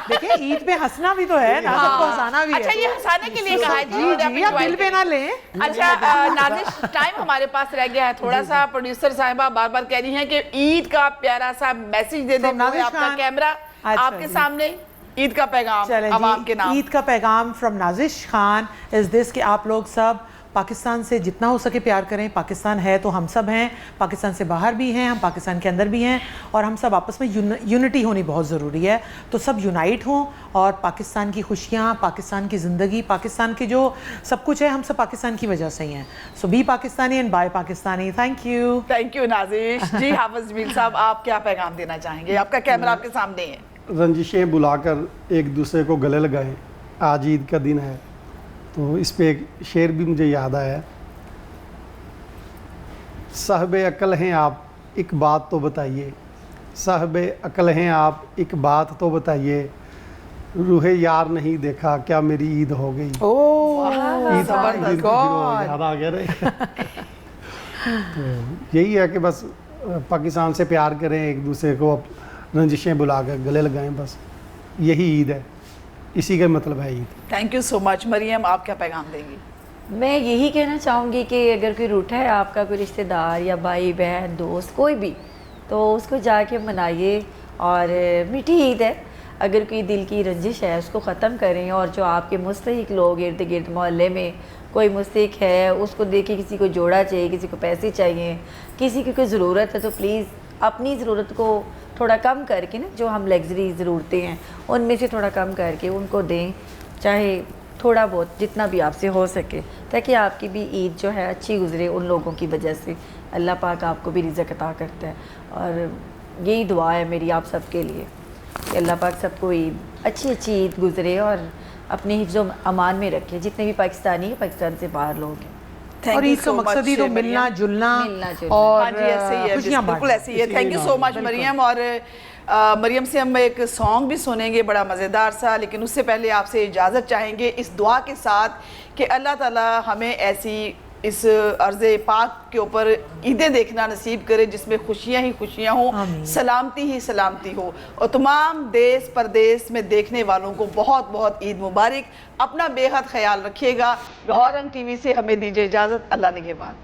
देखिए ईद पे हंसना भी तो है ना, सबको हंसाना भी अच्छा है। ये हंसाने के लिए कहा है जी जी आप दिल पे ना लें। अच्छा नाजिश, टाइम हमारे पास रह गया है थोड़ा सा। प्रोड्यूसर साहिबा बार बार कह रही हैं कि ईद का प्यारा सा मैसेज दे दें। From नाजिश आपका खान। कैमरा अच्छा आपके जी। सामने, ईद का पैगाम चलें अवाम के जी, नाम। ईद का पैगाम from Nazish Khan is this कि आप लोग सब पाकिस्तान से जितना हो सके प्यार करें। पाकिस्तान है तो हम सब हैं, पाकिस्तान से बाहर भी हैं, हम पाकिस्तान के अंदर भी हैं, और हम सब आपस में यूनिटी होनी बहुत ज़रूरी है। तो सब यूनाइट हों और पाकिस्तान की खुशियाँ, पाकिस्तान की ज़िंदगी, पाकिस्तान की जो सब कुछ है, हम सब पाकिस्तान की वजह से ही हैं। So be Pakistani and buy Pakistani. Thank you. Thank you Nazish ji. Hafiz Jameel Sahab, आप क्या पैगाम देना चाहेंगे? आपका कैमरा आपके सामने है। रंजिशें बुलाकर एक दूसरे को गले लगाएं, आज ईद का दिन है। तो इस पे एक शेर भी मुझे याद आया, साहिबे अकल हैं आप, एक बात तो बताइए। साहिबे अकल हैं आप, एक बात तो बताइए। रूहे यार नहीं देखा, क्या मेरी ईद हो गई। ओह ईद जबरदस्त याद आ गया रहे। तो यही है कि बस पाकिस्तान से प्यार करें, एक दूसरे को रंजिशें बुला कर गले लगाएं, बस यही ईद है, इसी का मतलब है Eid. Thank you so much. Maryam, आप क्या पैगाम देंगी? मैं यही कहना चाहूँगी कि अगर कोई रूठा है आपका कोई रिश्तेदार या भाई बहन दोस्त कोई भी, तो उसको जाके मनाइए। और मीठी ईद है, अगर कोई दिल की रंजिश है उसको ख़त्म करें। और जो आपके मुस्तहिक लोग इर्द गिर्द मोहल्ले में कोई मुस्तहिक है, उसको देखिए, किसी को जोड़ा चाहिए, किसी को पैसे चाहिए, किसी की कोई ज़रूरत है, तो प्लीज़ अपनी ज़रूरत को थोड़ा कम करके ना, जो हम लग्जरी ज़रूरतें हैं उनमें से थोड़ा कम करके उनको दें, चाहे थोड़ा बहुत जितना भी आपसे हो सके, ताकि आपकी भी ईद जो है अच्छी गुजरे। उन लोगों की वजह से अल्लाह पाक आपको भी रिज़्क़ अता करता है। और यही दुआ है मेरी आप सबके लिए कि अल्लाह पाक सबको ईद अच्छी ईद गुजरे और अपने हिफ्ज़ो अमान में रखे, जितने भी पाकिस्तानी हैं, पाकिस्तान से बाहर लोग हैं। और ईद का मकसद ही तो मिलना जुलना और हाँ जी, ऐसे ही है, खुशियाँ बिल्कुल ऐसे ही है। Thank you so much Maryam. और मरियम से हम एक सॉन्ग भी सुनेंगे बड़ा मज़ेदार सा, लेकिन उससे पहले आपसे इजाज़त चाहेंगे इस दुआ के साथ कि अल्लाह ताला हमें ऐसी इस अर्ज़े पाक के ऊपर ईदें देखना नसीब करे जिसमें खुशियाँ ही खुशियाँ हों, सलामती ही सलामती हो। और तमाम देश परदेश में देखने वालों को बहुत बहुत ईद मुबारक। अपना बेहद ख्याल रखिएगा। लाहौर रंग टीवी से हमें दीजिए इजाज़त। अल्लाह निगहबान।